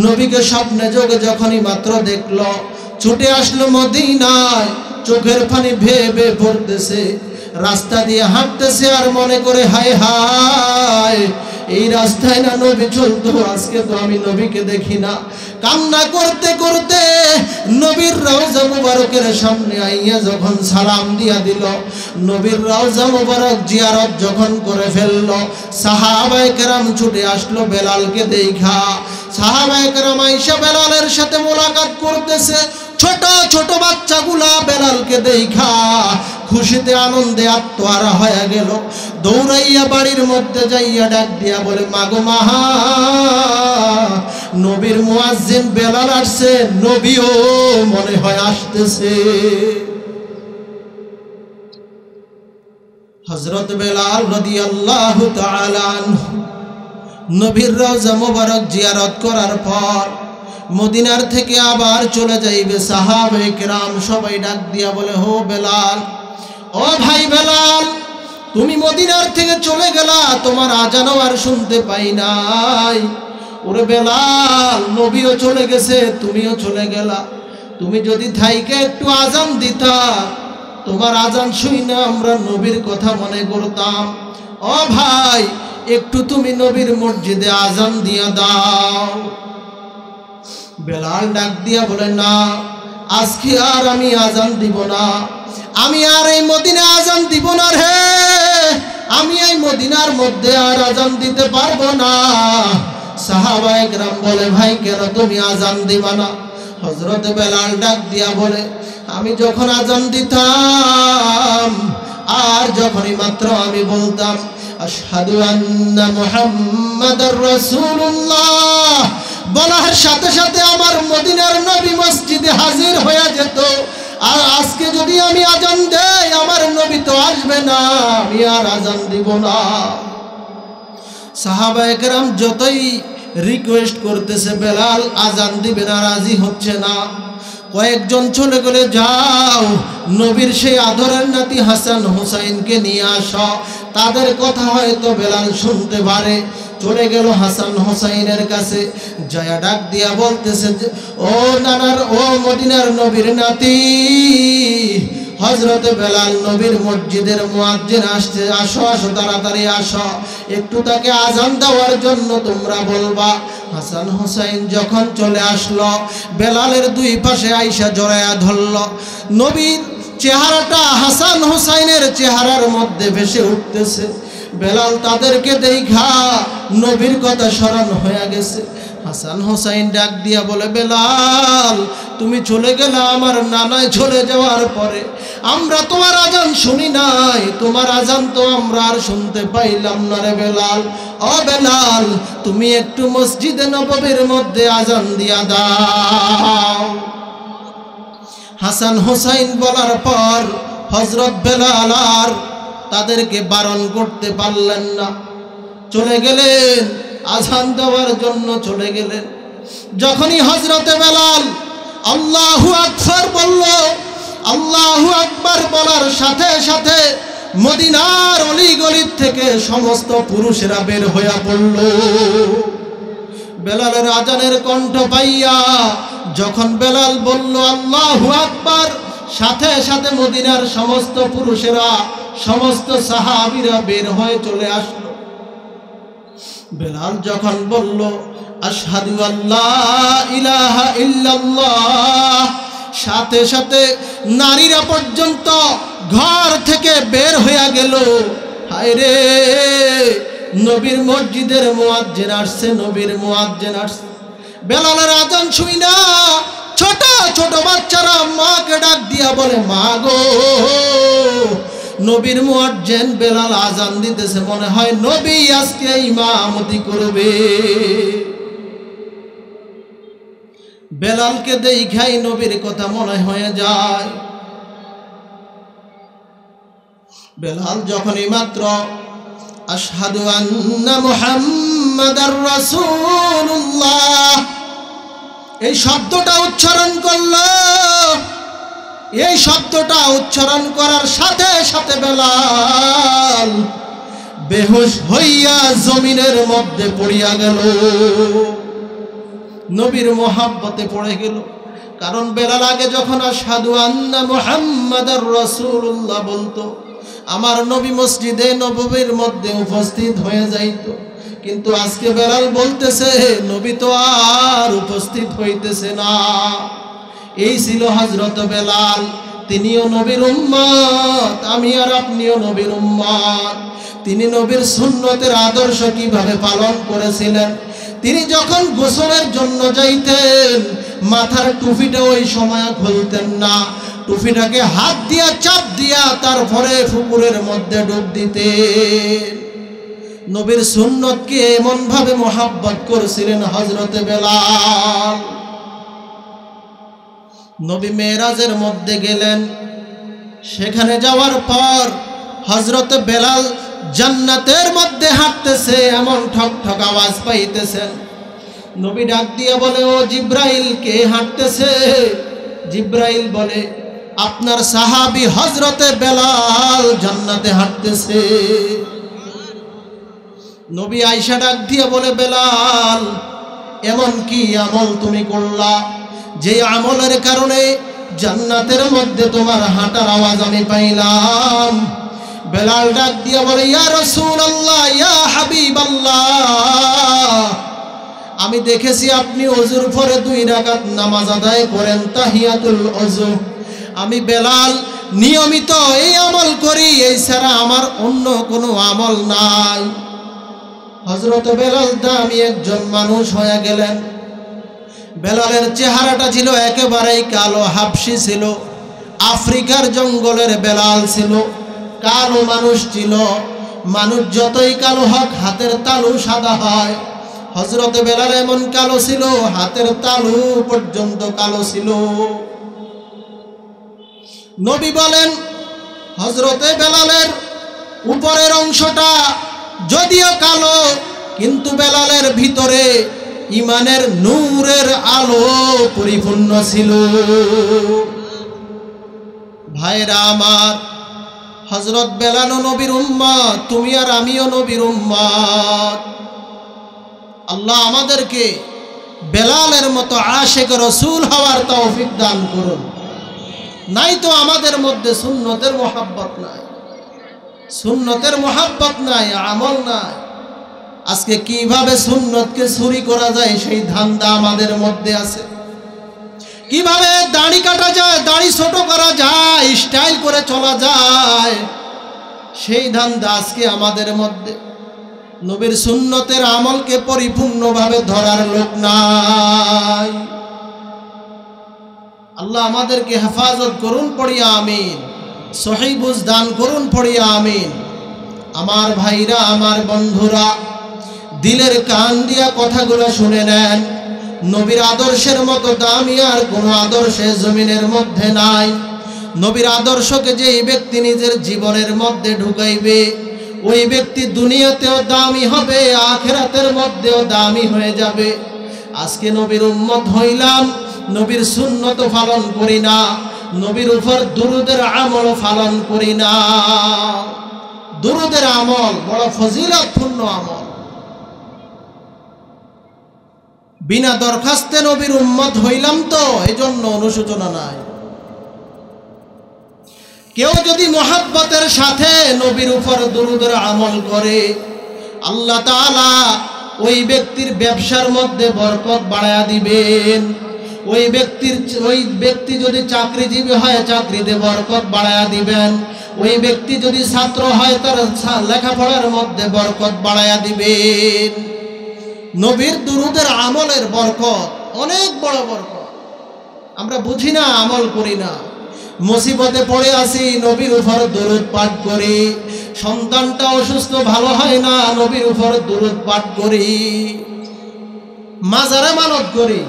নবীকে স্বপ্নে যোগে যখনই মাত্র দেখলো, ছুটে আসলো মদিনায়, চোখের পানি ভেয়ে ভেয়ে পড়তেছে, রাস্তা দিয়ে হাঁটতেছে আর মনে করে হায় হায়, এই রাস্তায় না নবী চলতো, আজকে তো আমি নবীকে দেখি না। কান্না করতে করতে নবীর রওজা মুবারকের সামনে আইয়া যখন সালাম দিয়া দিল, নবীর রওজা মুবারক জিয়ারত যখন করে ফেলল, সাহাবায়ে কেরাম ছুটে আসলো বেলালকে দেখা। সাহাবায়ে কেরাম আয়েশা বেলালের সাথে মোলাকাত করতেছে, ছোট ছোট বাচ্চাগুলা বেলালকে দেখা খুশিতে আনন্দে আত্মহারা হয়ে গেল। দৌড়াইয়া বাড়ির মধ্যে যাইয়া ডাক দিয়া বলে, মাগো মাহা, নবীর মুয়াজ্জিন বেলাল আসছে, নবীও মনে হয় আসতেছে। হযরত বেলাল রাদিয়াল্লাহু তাআলা আনহু নবীর রওজা মুবারক জিয়ারত করার পর মদিনার থেকে আবার চলে যাইবে। সাহাবায়ে কেরাম সবাই ডাক দিয়া বলে, হো বেলাল, ও ভাই বেলাল, তুমি মদিনার থেকে চলে গেলা, তোমার আজানও আর শুনতে পাই নাই। ওরে বেলাল, নবীও চলে গেছে, তুমিও চলে গেলা, তুমি যদি থাইকে একটু আজান দিতা, তোমার আজান শুই না আমরা নবীর কথা মনে করতাম। ও ভাই, একটু তুমি নবীর মসজিদে আজান দিয়া দাও। বেলাল ডাক দিয়া বলে, না, আজকে আর আমি আজান দিব না, আমি আর এই মদিনায় আজান দিব না রে, আমি এই মদিনার মধ্যে আর আজান দিতে পারবো না। সাহাবায়ে কেরাম বলে, ভাই কেন তুমি আজান দিবা না? হযরত বেলাল ডাক দিয়া বলে, আমি যখন আজান দিতাম আর যখনই মাত্র আমি বলতাম আশহাদু আন্না মুহাম্মাদার রাসূলুল্লাহ, বলার সাথে সাথে আমার মদিনার নবী মসজিদে হাজির হয়ে যেত। আর আজকে যদি আমি আজান দেই, আমার নবী তো আসবে না, আমি আর আজান দিব না। সাহাবায়ে কেরাম যতই রিকোয়েস্ট করতেছে, বেলাল আজান দিবে না, রাজি হচ্ছে না। কয়েকজন চলে গেলে, যাও নবীর সেই আদরের নাতি হাসান হুসাইনকে নিয়ে আসো, তাদের কথা হয়তো বেলাল শুনতে পারে। চলে গেল হাসান হুসাইনের কাছে, জয়া ডাক দিয়া বলতেছে, ও নানার, ও মদিনার নবীর নাতি, হযরতে বেলাল নবীর মসজিদের মুয়াজ্জিন আসছে, আসো আসো, তাড়াতাড়ি আসো, একটু তাকে আজান দেওয়ার জন্য তোমরা বলবা। হাসান হুসাইন যখন চলে আসলো, বেলালের দুই পাশে আইসা জড়ায়া ধরল। নবীর চেহারাটা হাসান হুসাইনের চেহারার মধ্যে ভেসে উঠতেছে। বেলাল তাদেরকে দেখা নবীর কথা স্মরণ হয়ে গেছে। হাসান হুসাইন ডাক দিয়া বলে, বেলাল, তুমি চলে গেলে, আমার নানায় চলে যাওয়ার পরে আমরা তোমার আজান শুনি নাই, তোমার আজান তো আমরা আর শুনতে পাইলাম না রে বেলাল। ও বেলাল, তুমি একটু মসজিদে নববীর মধ্যে আজান দিয়া দাও। হাসান হুসাইন বলার পর হযরত বেলাল আর তাদেরকে বারণ করতে পারলেন না, চলে গেলেন আজান দেওয়ার জন্য চলে গেলেন। যখনই হযরতে বেলাল আল্লাহু আকবার বলল, আল্লাহু আকবার বলার সাথে সাথে মদিনার অলিগলির থেকে সমস্ত পুরুষেরা বের হয়ে পড়ল। বেলালের আজানের কণ্ঠ পাইয়া যখন বেলাল বলল আল্লাহু আকবার, সাথে সাথে মদিনার সমস্ত পুরুষেরা, সমস্ত সাহাবীরা বের হয়ে চলে আসলো। বেলাল যখন বলল আশহাদু আল্লা ইলাহা ইল্লাল্লাহ, সাথে সাথে নারীরা পর্যন্ত ঘর থেকে বের হয়ে গেল। হায় রে, নবীর মসজিদের মুয়াজ্জিন আসছে, নবীর মুয়াজ্জিন আসছে। বেলালের আজান শুই না ছোট ছোট বাচ্চারা মাকে ডাক দিয়া বলে, মা গো, নবীর মুয়াজ্জিন বেলাল আজান দিতেছে, মনে হয় নবী আজকে ইমামতি করবে। বেলালকে দেখাই নবীর কথা মনে হয়ে যায়। বেলাল যখনই মাত্র আশহাদু আন্না মুহাম্মাদার রাসূলুল্লাহ এই শব্দটা উচ্চারণ করলো, এই শব্দটা উচ্চারণ করার সাথে সাথে বেলাল বেহুশ হইয়া জমিনের মধ্যে পড়িয়া গেল, নবীর মোহাব্বতে পড়ে গেল। কারণ বেলাল আগে যখন আশহাদু আন্না মুহাম্মাদার রাসূলুল্লাহ বলতো, আমার নবী মসজিদে নববীর মধ্যে উপস্থিত হয়ে যাইতো। কিন্তু আজকে বেলাল বলতেছে নবী তো আর উপস্থিত হইতেছে না। এই ছিল হযরত বেলাল, তিনিও নবীর উম্মত, আমি আর আপনিও নবীর উম্মত। তিনি নবীর সুন্নতের আদর্শ কিভাবে পালন করেছিলেন। তিনি যখন গোসলের জন্য যাইতেন, মাথার টুপিটা ওই সময় খুলতেন না, টুপিটাকে হাত দিয়া চাপ দিয়া তারপরে পুকুরের মধ্যে ডুব দিতেন। নবীর সুন্নতকে এমন ভাবে মোহাব্বত করেছিলেন হযরতে বেলাল। নবী মেরাজের মধ্যে গেলেন, সেখানে যাওয়ার পর হযরতে বেলাল জান্নাতের মধ্যে হাঁটতেছে, এমন ঠক ঠক আওয়াজ পাইতেছেন। নবী ডাক দিয়ে বলে, ও জিব্রাইল, কে হাঁটতেছে? জিব্রাইল বলে, আপনার সাহাবী হযরতে বেলাল জান্নাতে হাঁটতেছে। নবী আয়েশা ডাক দিয়ে বলে, বেলাল, এমন কি আমল তুমি করলা যে আমলের কারণে জান্নাতের মধ্যে তোমার হাঁটার আওয়াজ আমি পাইলাম? বেলাল ডাক দিয়ে বলে, ইয়া রাসূলুল্লাহ, ইয়া হাবিবাল্লাহ, আমি দেখেছি আপনি ওযুর পরে 2 রাকাত নামাজ আদায় করেন, তাহিয়াতুল ওযু। আমি বেলাল নিয়মিত এই আমল করি, এই ছাড়া আমার অন্য কোনো আমল নাই। হযরত বেলাল দামি একজন মানুষ হয়ে গেলেন। বেলালের চেহারাটা ছিল একেবারেই কালো, হাবশি ছিল, আফ্রিকার জঙ্গলের বেলাল ছিল, কালো মানুষ ছিল। মানুষ যতই কালো হোক, হাতের তালু সাদা হয়। হযরত বেলাল এমন কালো ছিল, হাতের তালু পর্যন্ত কালো ছিল। নবী বলেন, হযরতে বেলালের উপরের অংশটা যদিও কালো, কিন্তু বেলালের ভিতরে ঈমানের নূরের আলো পরিপূর্ণ ছিল। ভাইরা আমার, হযরত বেলালও নবীর উম্মত, তুমি আর আমিও নবীর উম্মত। আল্লাহ আমাদেরকে বেলালের মতো আশিক রাসূল হওয়ার তৌফিক দান করুন। নাই তো আমাদের মধ্যে সুন্নতের মোহাব্বত নাই, সুন্নতের মোহাব্বত নাই, আমল নাই। আজকে কিভাবে সুন্নতকে চুরি করা যায় সেই ধান্দা আমাদের মধ্যে আছে। কিভাবে দাড়ি কাটা যায়, দাড়ি ছোট করা যায়, স্টাইল করে চলা যায়, সেই ধান্দা আজকে আমাদের মধ্যে। নবীর সুন্নতের আমলকে পরিপূর্ণভাবে ধরার লোক নাই। আল্লাহ আমাদেরকে হেফাজত করুন, পড়িয়া আমিন। সহিহ বুঝ দান করুন, পড়িয়া আমিন। আমার ভাইরা, আমার বন্ধুরা, দিলের কান দিয়া কথাগুলো শুনে নেন। নবীর আদর্শের মতো দামি আর কোনো আদর্শে জমিনের মধ্যে নাই। নবীর আদর্শকে যেই ব্যক্তি নিজের জীবনের মধ্যে ঢুকাইবে, ওই ব্যক্তি দুনিয়াতেও দামি হবে, আখিরাতের মধ্যেও দামি হয়ে যাবে। আজকে নবীর উম্মত হইলাম, নবীর সুন্নত পালন করি না, নবীর উপর দুরুদের আমল পালন করি না। দুরুদের আমল বড় ফজিলতপূর্ণ আমল। বিনা দরখাস্তে নবীর উম্মত হইলাম তো, এজন্য অনুশোচনা নাই। কেউ যদি মুহাব্বতের সাথে নবীর উপর দুরুদের আমল করে, আল্লাহ তাআলা ওই ব্যক্তির ব্যবসার মধ্যে বরকত বাড়ায়া দিবেন। ওই ব্যক্তি যদি চাকরিজীবী হয় চাকরিতে বরকত বাড়ায়া দিবেন। ওই ব্যক্তি যদি ছাত্র হয় তার লেখাপড়ার মধ্যে বরকত বাড়ায়া দিবেন। নবীর দুরূদের আমলের বরকত অনেক বড় বরকত। আমরা বুঝি না, আমল করি না। মুসিবতে পড়ে আসি, নবীর উপর দুরূদ পাঠ করি। সন্তানটা অসুস্থ, ভালো হয় না, নবীর উপর দুরূদ পাঠ করি। মাজারে মানত করি,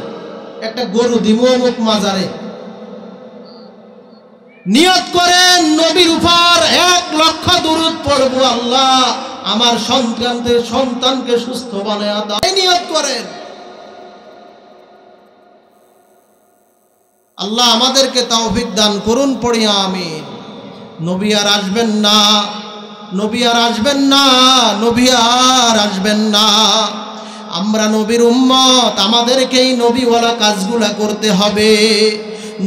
একটা গরু দিব অমুক মাজারে, নিয়ত করেন নবীর উপর 1 লক্ষ দুরূদ পড়বো, আল্লাহ আমার সন্তানকে সুস্থ বানায়া দাও, এই নিয়ত করেন। আল্লাহ আমাদেরকে তৌফিক দান করুন, পড়ি আমিন। নবী আর আসবেন না, নবী আর আসবেন না, নবী আর আসবেন না। আমরা নবীর উম্মত, আমাদেরকেই নবীওয়ালা কাজগুলা করতে হবে।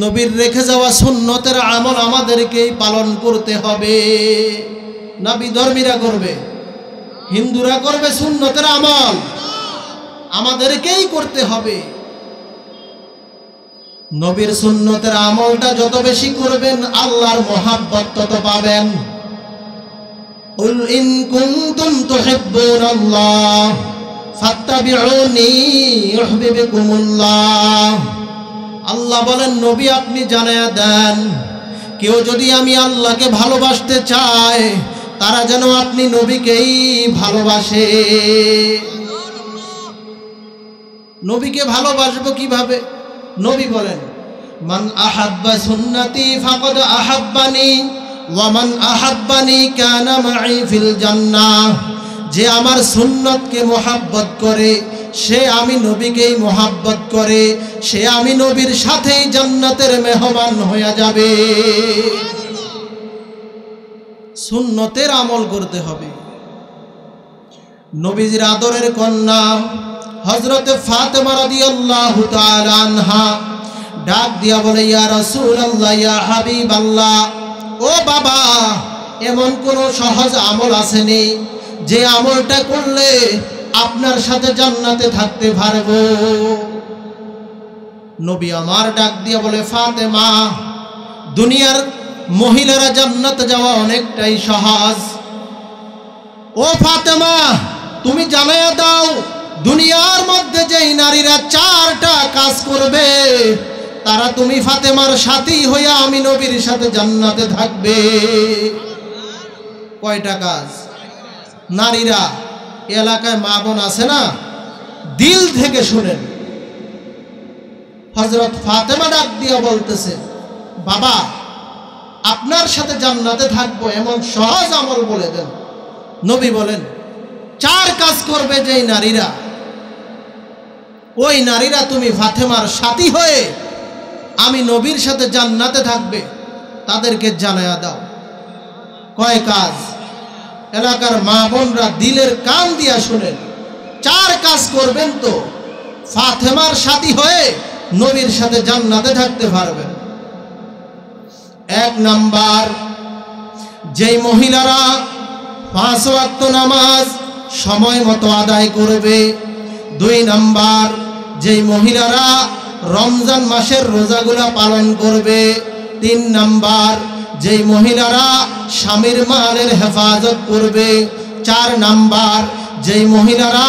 নবীর রেখে যাওয়া সুন্নতের আমল আমাদেরকেই পালন করতে হবে। না বিধর্মীরা করবে, হিন্দুরা করবে সুন্নতের আমল, আমাদেরকেই করতে হবে। নবীর সুন্নতের আমলটা যত বেশি করবেন আল্লাহর মহাব্বত তত পাবেন। কুল ইন কুনতুম তুহিব্বুনাল্লাহ ফাত্তাবিউনি ইউহিব্বুকুমুল্লাহ। আল্লাহ বলেন, নবী আপনি জানায়া দেন, কেউ যদি আমি আল্লাহকে ভালোবাসতে চায় তারা যেন আপনি নবীকেই ভালোবাসে। নবীকে ভালোবাসবো কিভাবে? নবী বলেন, মান আহাব্বা সুন্নতি ফাকাদ আহাব্বানি ওয়া মান আহাব্বানি কানা মাই ফিল জান্নাহ। যে আমার সুন্নতকে মোহাব্বত করে সে আমি নবীকেই মোহাব্বত করে, সে আমি নবীর সাথেই জান্নাতের মেহমান হয়ে যাবে। সুন্নতের আমল করতে হবে। নবীজির আদরের কন্যা হযরতে ফাতেমা রাদিয়াল্লাহু তাআলা আনহা ডাক দিয়া বলে, ইয়া রাসূলুল্লাহ, ইয়া হাবিবাল্লাহ, ও বাবা, এমন কোন সহজ আমল আসেনি যে আমলটা করলে আপনার সাথে জান্নাতে থাকতে পারবো? নবী আমার ডাক দিয়া বলে, ফাতেমা, দুনিয়ার মহিলারা জান্নাতে যাওয়া অনেকটাই সহজ। ও ফাতেমা, তুমি জানায়া দাও, দুনিয়ার মধ্যে যেই নারীরা 4টা কাজ করবে তারা তুমি ফাতেমার সাথী হইয়া আমি নবীর সাথে জান্নাতে থাকবে। কয়টা কাজ? নারীরা, এলাকায় মা বোন আছে না, দিল থেকে শুনেন। হযরত ফাতেমা ডাক দিয়া বলতেছে, বাবা, আপনার সাথে জান্নাতে থাকবো এমন সহজ আমল বলে দেন। নবী বলেন, 4 কাজ করবে যেই নারীরা, ওই নারীরা তুমি ফাতেমার সাথী হয়ে আমি নবীর সাথে জান্নাতে থাকবে, তাদেরকে জানায়া দাও। কয় কাজ? এলাকার মা বোনরা দিলের কান দিয়া শুনেন। 4 কাজ করবেন তো ফাতেমার সাথী হয়ে নবীর সাথে জান্নাতে থাকতে পারবেন। 1 নাম্বার, যেই মহিলারা 5 ওয়াক্ত নামাজ সময় মতো আদায় করবে। 2 নাম্বার, যেই মহিলারা রমজান মাসের রোজাগুলা পালন করবে। 3 নাম্বার, যেই মহিলারা স্বামীর মালের হেফাজত করবে। 4 নাম্বার, যেই মহিলারা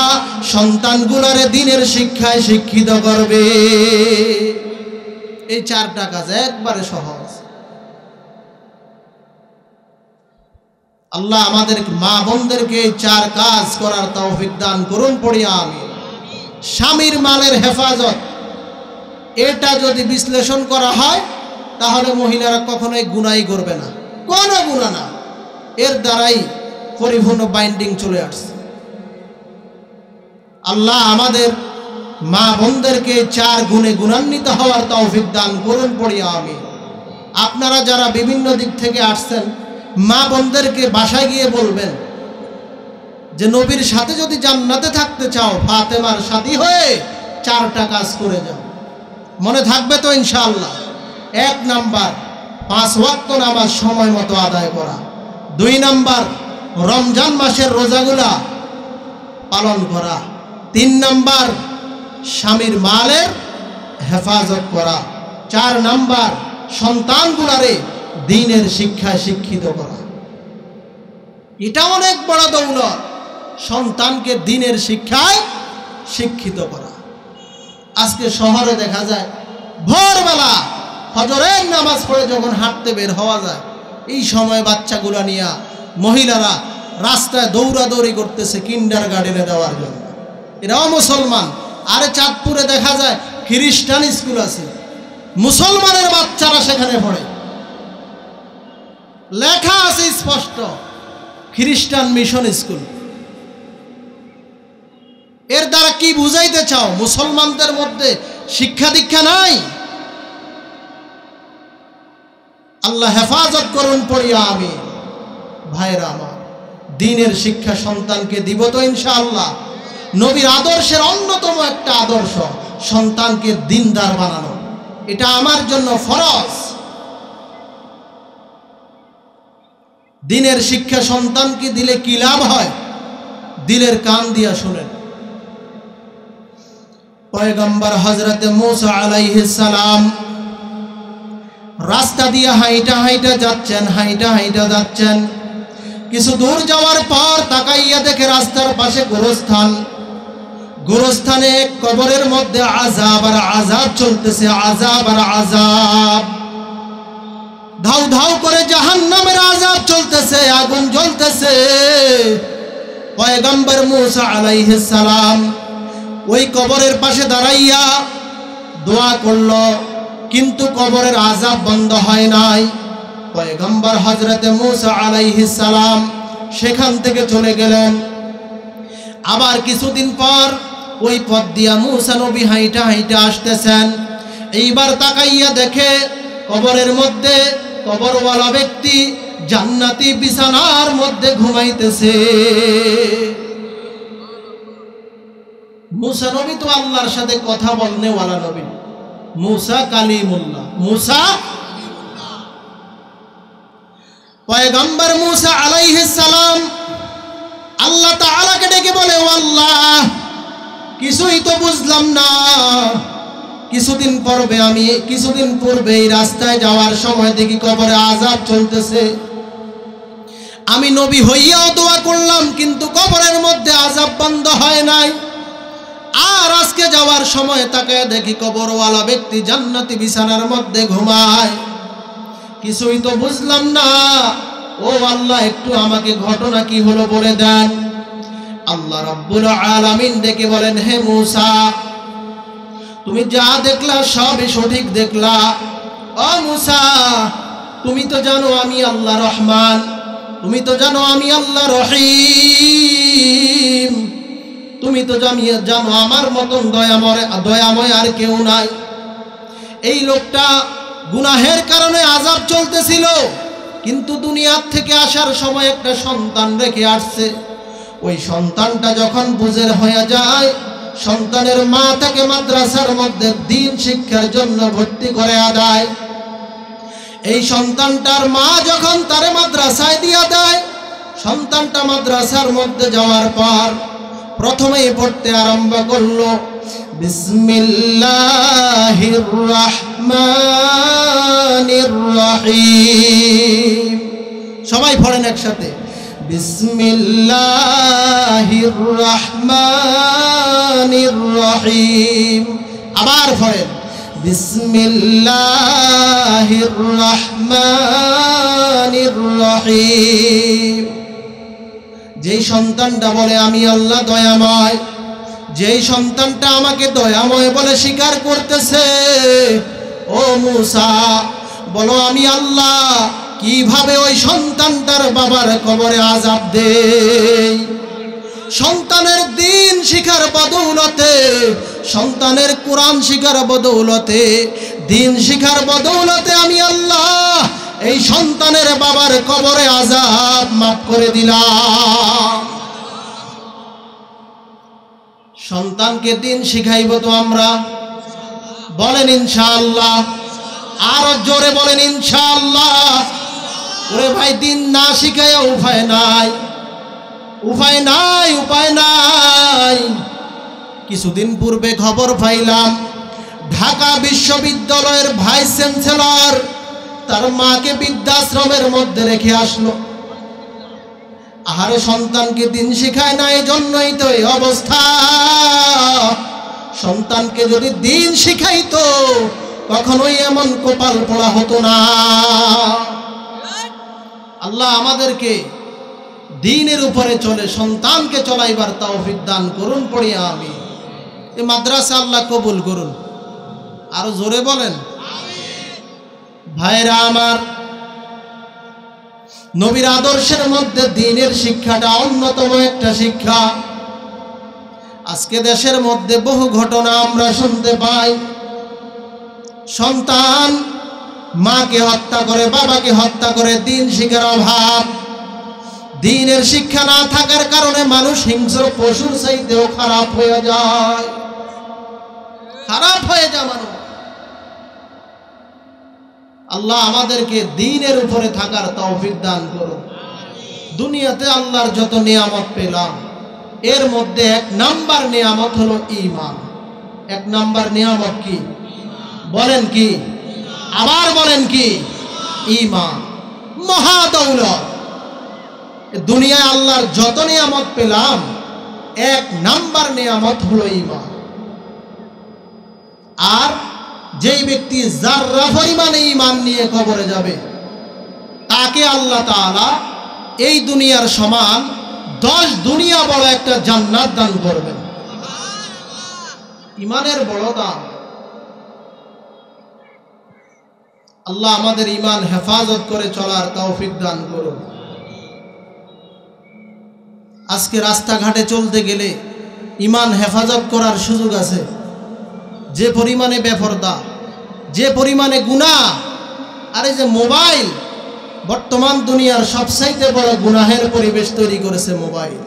সন্তানগুলারে দ্বীনের শিক্ষায় শিক্ষিত করবে। এই 4টা কাজ একবারে সহজ। আল্লাহ আমাদের মা বোনদেরকে এই 4 কাজ করার তৌফিক দান করুন, পড়ি আমিন। স্বামীর মালের হেফাজত, এটা যদি বিশ্লেষণ করা হয় তাহলে মহিলারা কখনোই গুনাহই করবে না, কোনো গুনাহ না। এর দ্বারাই পরিপূর্ণ বাইন্ডিং চলে আসছে। আল্লাহ আমাদের মা বোনদেরকে 4 গুণে গুণান্বিত হওয়ার তৌফিক দান করুন, পড়ি আমিন। আপনারা যারা বিভিন্ন দিক থেকে আসছেন, মা বোনদেরকে বাসায় গিয়ে বলবেন যে নবীর সাথে যদি জান্নাতে থাকতে চাও ফাতেমার সাথী হয়ে 4টা কাজ করে যাও। মনে থাকবে তো ইনশাআল্লাহ? 1 নাম্বার, 5 ওয়াক্ত নামাজ সময় মতো আদায় করা। 2 নাম্বার, রমজান মাসের রোজাগুলা পালন করা। 3 নাম্বার স্বামীর মালের হেফাজত করা, 4 নাম্বার সন্তানগুলারে দ্বীনের শিক্ষায় শিক্ষিত করা। এটা অনেক বড় দৌলত, সন্তানকে দ্বীনের শিক্ষায় শিক্ষিত করা। আজকে শহরে দেখা যায় ভোরবেলা ফজরের নামাজ পড়ে যখন হাঁটতে বের হওয়া যায়, এই সময় বাচ্চাগুলা নিয়ে মহিলারা রাস্তায় দৌড়াদৌড়ি করতেছে কিন্ডারগার্টেনে দেওয়ার জন্য। এরাও মুসলমান। আরে চাঁদপুরে দেখা যায় খ্রিস্টান স্কুল আছে, মুসলমানের বাচ্চারা সেখানে পড়ে, লেখা আছে স্পষ্ট খ্রিস্টান মিশন স্কুল। এর দ্বারা কি বুঝাইতে চাও? মুসলমানদের মধ্যে শিক্ষা দীক্ষা নাই। আল্লাহ হেফাজত করুন পড়িয়া আমি। ভাইরা আমার, দ্বীনের শিক্ষা সন্তানকে দিব তো ইনশাআল্লাহ। নবীর আদর্শের অন্যতম একটা আদর্শ সন্তানকে দ্বীনদার বানানো, এটা আমার জন্য ফরজ। দ্বীনের শিক্ষা সন্তানকে দিলে কি লাভ হয়? দিলের কান দিয়া শুনেন। পয়গম্বর হযরতে মূসা আলাইহিস সালাম রাস্তা দিয়ে হাইটা হাইটা যাচ্ছেন। কিছু দূর যাওয়ার পর তাকাইয়া দেখে রাস্তার পাশে গোরস্থানে কবরের মধ্যে আযাব আর আযাব চলতেছে, আযাব আর আযাব। ধাউ ধাউ করে জাহান্নামের আযাব চলতেছে, আগুন জ্বলতেছে। পয়গম্বর মূসা আলাইহিস সালাম ওই কবরের পাশে দাঁড়াইয়া দোয়া করল, কিন্তু কবরের আযাব বন্ধ হয় নাই। পয়গম্বর হযরতে মূসা আলাইহিস সালাম সেখান থেকে চলে গেলেন। আবার কিছুদিন পর ওই পথ দিয়া মূসা নবী হাইটা হাইটা আসতেছেন। এইবার তাকাইয়া দেখে কবরের মধ্যে কবরওয়ালা ব্যক্তি জান্নাতি বিছানার মধ্যে ঘুমাইতেছে। মূসা নবী তো আল্লাহর সাথে কথা বলনেওয়ালা নবী, মূসা কালিমুল্লাহ, মূসা পয়গম্বর মূসা আলাইহিস সালাম আল্লাহ তাআলাকে ডেকে বলে, ও আল্লাহ, কিছুই তো বুঝলাম না। কিছুদিন পূর্বে এই রাস্তায় যাওয়ার সময় দেখি কবরে আযাব চলতেছে। আমি নবী হইয়াও দোয়া করলাম, কিন্তু কবরের মধ্যে আযাব বন্ধ হয় নাই। আর আজকে যাওয়ার সময় তাকায় দেখি কবরওয়ালা ব্যক্তি জান্নাতি বিছানার মধ্যে ঘুমায়। কিছুই তো বুঝলাম না। ও আল্লাহ, একটু আমাকে ঘটনা কি হলো বলে দেন। আল্লাহ রাব্বুল আলামিন ডেকে বলেন, হে মূসা, তুমি যা দেখলা সবই সঠিক দেখলা। ও মূসা, তুমি তো জানো আমি আল্লাহ রহমান, তুমি তো জানো আমি আল্লাহ রহিম, তুমি তো জানো আমার মতন দয়াময় আর কেউ নাই। এই লোকটা গুনাহের কারণে আযাব চলতেছিল, কিন্তু দুনিয়ার থেকে আসার সময় একটা সন্তান রেখে আসছে। ওই সন্তানটা যখন বুঝের হয়ে যায়, সন্তানের মা তাকে মাদ্রাসার মধ্যে দ্বীন শিক্ষার জন্য ভর্তি করে দেয়। এই সন্তানটার মা যখন তারে মাদ্রাসায় দিয়া দেয়, সন্তানটা মাদ্রাসার মধ্যে যাওয়ার পর প্রথমেই পড়তে আরম্ভ করলো বিসমিল্লাহির রহমানির রহিম। সবাই পড়েন একসাথে, বিসমিল্লাহির রহমানির রহিম। আবার পড়েন, বিসমিল্লাহির রহমানির রহিম। যেই সন্তানটা বলে আমি আল্লাহ দয়াময়, যেই সন্তানটা আমাকে দয়াময় বলে স্বীকার করতেছে, ও মূসা বলো আমি আল্লাহ কিভাবে ওই সন্তানটার বাবার কবরে আযাব দেই। সন্তানের দ্বীন শিখার বদৌলতে, সন্তানের কোরআন শিখার বদৌলতে, দ্বীন শিখার বদৌলতে আমি আল্লাহ এই সন্তানের বাবার কবরে আযাব মাফ করে দিলাম। সন্তানকে দ্বীন শিখাইব তো আমরা, বলেন ইনশাআল্লাহ। আরো জোরে বলেন ইনশাআল্লাহ। ওরে ভাই, দ্বীন না শিখাইয়া উপায় নাই, উপায় নাই, উপায় নাই। কিছুদিন পূর্বে খবর পাইলাম ঢাকা বিশ্ববিদ্যালয়ের ভাইস চ্যান্সেলর তার মাকে বৃদ্ধাশ্রমের মধ্যে রেখে আসলো। আহারে, সন্তানকে দিন শিখায় না, এই জন্যই তো এই অবস্থা। সন্তানকে যদি দিন শিখাইতো কখনোই এমন কপাল পোড়া হতো না। আল্লাহ আমাদেরকে দ্বীনের উপরে চলে সন্তানকে চলাইবার তৌফিক দান করুন, পড়ি আমি। এই মাদ্রাসা আল্লাহ কবুল করুন। আরো জোরে বলেন ভাইরা আমার, নবীর আদর্শের মধ্যে দ্বীনের শিক্ষাটা অন্যতম একটা শিক্ষা। আজকে দেশের মধ্যে বহু ঘটনা আমরা শুনতে পাই। সন্তান মাকে হত্যা করে, বাবাকে হত্যা করে, দ্বীন শিক্ষার অভাব। দ্বীনের শিক্ষা না থাকার কারণে মানুষ হিংস্র পশুর চাইতেও খারাপ হয়ে যায়, খারাপ হয়ে যায় মানুষ। আল্লাহ আমাদেরকে দ্বীনের উপরে থাকার তৌফিক দান করুন। দুনিয়াতে আল্লাহর যত নিয়ামত পেলাম, এর মধ্যে এক নাম্বার নিয়ামত হলো ঈমান। এক নাম্বার নিয়ামত কি বলেন? কি আবার বলেন? কি? ঈমান। মহা দৌলত। দুনিয়ায় আল্লাহর যত নিয়ামত পেলাম, এক নাম্বার নিয়ামত হলো ঈমান। আর যেই ব্যক্তি যাররা পরিমাণে ঈমান নিয়ে কবরে যাবে, তাকে আল্লাহ তাআলা এই দুনিয়ার সমান 10 দুনিয়া বড় একটা জান্নাত দান করবেন। ঈমানের বড় দাম। আল্লাহ আমাদের ঈমান হেফাজত করে চলার তৌফিক দান করুন। আজকে রাস্তাঘাটে চলতে গেলে ঈমান হেফাজত করার সুযোগ আছে। যে পরিমাণে বেপরদা, যে পরিমাণে গুনাহ, আর এই যে মোবাইল, বর্তমান দুনিয়ার সবচাইতে বড় গুনাহের পরিবেশ তৈরি করেছে মোবাইল।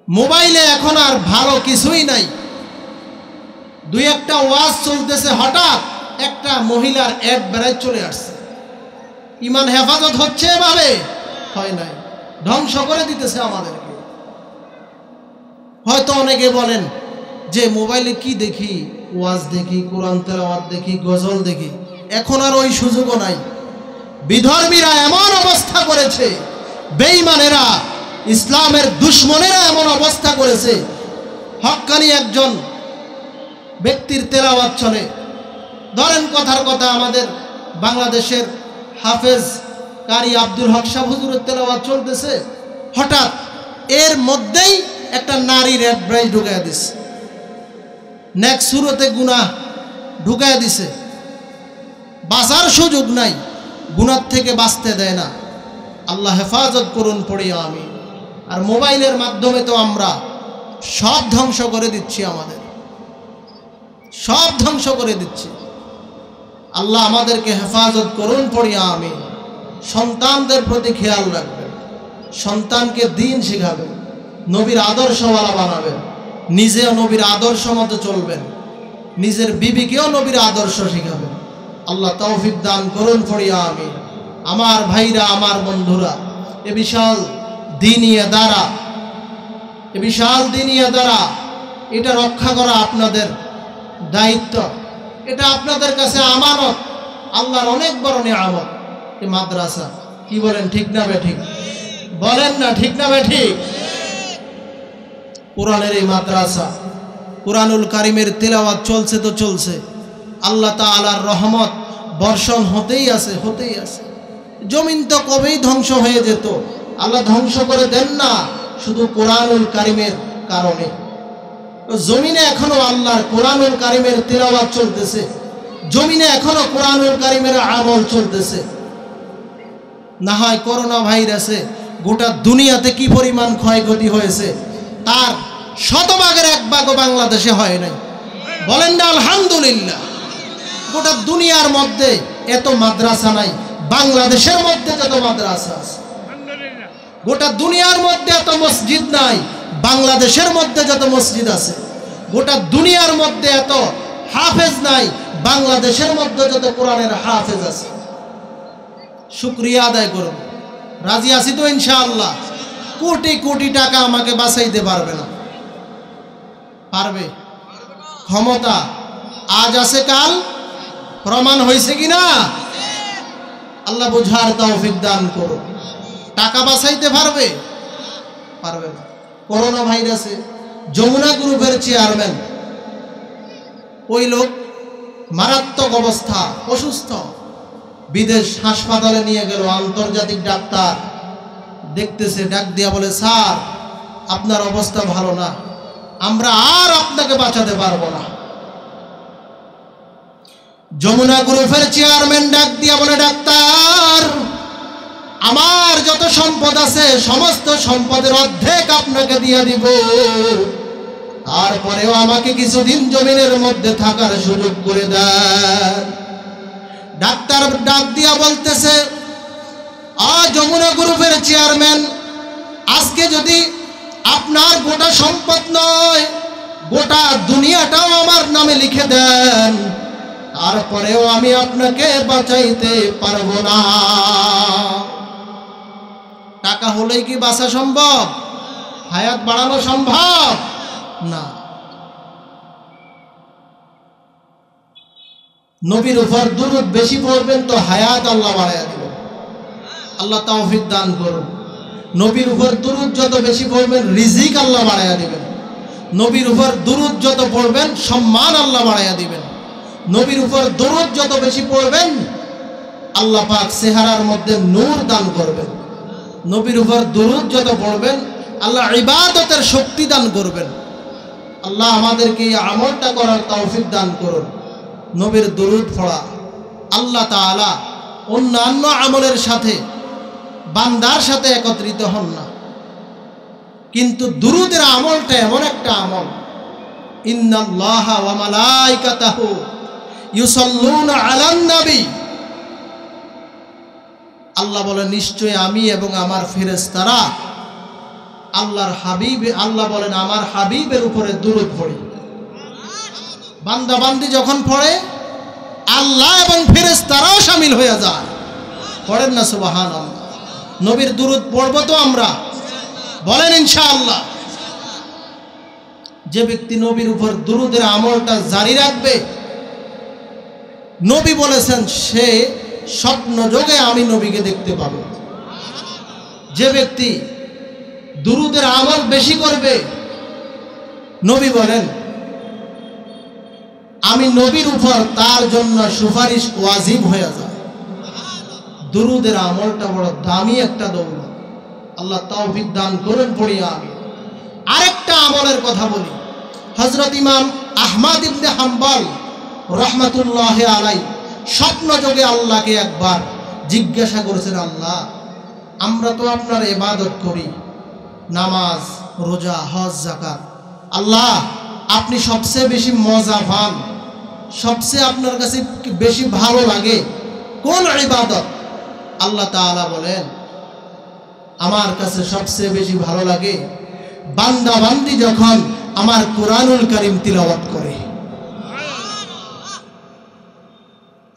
মোবাইলে এখন আর ভালো কিছুই নাই। দুই একটা ওয়াজ চলতেছে, হঠাৎ একটা মহিলার অ্যাড বেড়ায় চলে আসছে। ঈমান হেফাজত হচ্ছে এভাবে? হয় নাই। ধ্বংস করে দিতেছে আমাদেরকে। হয়তো অনেকে বলেন যে মোবাইলে কি দেখি, ওয়াজ দেখি, কোরআন তেলাওয়াত দেখি, গজল দেখি। এখন আর ওই সুযোগও নাই। বিধর্মীরা এমন অবস্থা করেছে, বেঈমানেরা, ইসলামের দুশমনেরা এমন অবস্থা করেছে, হক্কানি একজন ব্যক্তির তেলাওয়াত চলে। ধরেন কথার কথা, আমাদের বাংলাদেশের হাফেজ কারি আব্দুল হক সাহেব হুজুরের তেলাওয়াত চলতেছে, হঠাৎ এর মধ্যেই একটা নারীর অ্যাডভাইস ঢুকাইয়া দিছে, নেক্সট সুরতে গুনাহ ঢুকাইয়া দিছে। বাঁচার সুযোগ নাই, গুনাহ থেকে বাঁচতে দেয় না। আল্লাহ হেফাজত করুন, পড়ি আমি। আর মোবাইলের মাধ্যমে তো আমরা সব ধ্বংস করে দিচ্ছি, আমাদের সব ধ্বংস করে দিচ্ছি। আল্লাহ আমাদেরকে হেফাজত করুন, পড়ি আমি। সন্তানদের প্রতি খেয়াল রাখবেন, সন্তানকে দ্বীন শিখাবেন, নবীর আদর্শওয়ালা বানাবেন, নিজেও নবীর আদর্শ মতো চলবেন, নিজের বিবিকেও নবীর আদর্শ শিখাবেন। আল্লাহ তৌফিক দান করুন, পড়ি আমি। আমার ভাইরা, আমার বন্ধুরা, এ বিশাল দ্বীনি আদারা, এ বিশাল দ্বীনি আদারা, এটা রক্ষা করা আপনাদের দায়িত্ব। এটা আপনাদের কাছে আমানত, আল্লাহর অনেক বড় নিয়ামত। এই মাদ্রাসা, কি বলেন? ঠিক না বেঠিক? বলেন না, ঠিক না বেঠিক? কোরআনের এই মাদ্রাসা, কোরআনুল কারিমের তেলাওয়াত চলছে তো চলছে। আল্লাহ তাআলার রহমত বর্ষণ হতেই আছে, হতেই আছে। জমিন তো কবেই ধ্বংস হয়ে যেত, আল্লাহ ধ্বংস করে দেন না শুধু কোরআনুল কারিমের কারণে। জমিনে এখনো আল্লাহর কোরআনুল কারিমের তেলাওয়াত চলতেছে, জমিনে এখনো কোরআনুল কারিমের আমল চলতেছে। না হয় করোনা ভাইরাসে গোটা দুনিয়াতে কি পরিমাণ ক্ষয়ক্ষতি হয়েছে, তার 100 1 ভাগও বাংলাদেশে হয় নাই। বলেন না আলহামদুলিল্লাহ? গোটা দুনিয়ার মধ্যে এত মাদ্রাসা নাই, বাংলাদেশের মধ্যে যত মাদ্রাসা আছে। গোটা দুনিয়ার মধ্যে এত মসজিদ নাই, বাংলাদেশের মধ্যে যত মসজিদ আছে। গোটা দুনিয়ার মধ্যে এত হাফেজ নাই, বাংলাদেশের মধ্যে যত কোরআনের হাফেজ আছে। শুকরিয়া আদায় করুন। রাজি আছি তো ইনশাআল্লাহ? কোটি কোটি টাকা আমাকে বাঁচাইতে পারবে না, পারবে? ক্ষমতা আজ আছে, কাল প্রমাণ হয়েছে কিনা? আল্লাহ বুঝার তৌফিক দান করো। টাকা বাঁচাইতে পারবে? পারবে না। করোনা ভাইরাসে যমুনা গ্রুপের চেয়ারম্যান, ওই লোক মারাত্মক অবস্থা, অসুস্থ, বিদেশ হাসপাতালে নিয়ে গেল। আন্তর্জাতিক ডাক্তার দেখতেছে, ডাক দিয়া বলে, স্যার আপনার অবস্থা ভালো না, আমরা আর আপনাকে বাঁচাতে পারবো না। যমুনা গ্রুপের চেয়ারম্যান ডাক দিয়া বলে, ডাক্তার আমার যত সম্পদ আছে সমস্ত সম্পদের অর্ধেক আপনাকে দিয়ে দিব, তারপরেও আমাকে কিছুদিন জমিনের মধ্যে থাকার সুযোগ করে দেন। ডাক্তার ডাক দিয়া বলতেছে, যমুনা গ্রুপের চেয়ারম্যান, আজকে যদি আপনার গোটা সম্পদ নয়, গোটা দুনিয়াটাও আমার নামে লিখে দেন, তারপরেও আমি আপনাকে বাঁচাইতে পারবো না। টাকা হলেই কি বাঁচা সম্ভব? হায়াত বাড়ানো সম্ভব না। নবীর উপর দুরূদ বেশি পড়বেন তো হায়াত আল্লাহ বাড়াইয়া দিবেন। আল্লাহ তৌফিক দান করুন। নবীর উপর দুরূদ যত বেশি পড়বেন রিজিক আল্লাহ বাড়াইয়া দিবেন। নবীর উপর দুরূদ যত পড়বেন সম্মান আল্লাহ বাড়াইয়া দিবেন। নবীর উপর দুরূদ যত বেশি পড়বেন আল্লাহ পাক চেহারার মধ্যে নূর দান করবেন। নবীর উপর দুরূদ যত পড়বেন আল্লাহ ইবাদতের শক্তি দান করবেন। আল্লাহ আমাদেরকে এই আমলটা করার তৌফিক দান করুন। নবীর দুরূদ পড়া, আল্লাহ তাআলা অন্যান্য আমলের সাথে বান্দার সাথে একত্রিত হন না, কিন্তু দুরূদের আমলটা এমন একটা আমল, ইন্নাল্লাহা ওয়া মালাইকাতাহু ইউসাল্লুনা আলান নবী। আল্লাহ বলেন, নিশ্চয় আমি এবং আমার ফেরেশতারা আল্লাহর হাবিব, আল্লাহ বলেন আমার হাবিবের উপরে দুরূদ পড়ি। বান্দা বান্দি যখন পড়ে আল্লাহ এবং ফেরেশতারাও শামিল হয়ে যায়। পড়েন না সুবহানাল্লাহ? নবীর দুরূদ পড়ব তো আমরা, বলেন ইনশাআল্লাহ। যে ব্যক্তি নবীর উপর দুরূদের আমলটা জারি রাখবে, নবী বলেছেন সে স্বপ্ন যোগে আমি নবীকে দেখতে পাবে। যে ব্যক্তি দুরূদের আমল বেশি করবে, নবী বলেন আমি নবীর উপর তার জন্য সুপারিশ ওয়াজিব হয়ে যায়। দুরূদের আমলটা বড় দামি একটা দৌলত। আল্লাহ তৌফিক দান করেন, পড়ি আমি। আরেকটা আমলের কথা বলি। হযরত ইমাম আহমদ ইবনে হাম্বল রাহমাতুল্লাহি আলাইহি স্বপ্ন যোগে আল্লাহকে একবার জিজ্ঞাসা করেছেন, আল্লাহ আমরা তো আপনার ইবাদত করি, নামাজ, রোজা, হজ, যাকাত, আল্লাহ আপনি সবচেয়ে বেশি মজা পান, সবচেয়ে আপনার কাছে বেশি ভালো লাগে কোন ইবাদত? আল্লাহ তাআলা বলেন, আমার কাছে সবচেয়ে বেশি ভালো লাগে বান্দা বান্দি যখন আমার কুরআনুল কারীম তিলাওয়াত করে।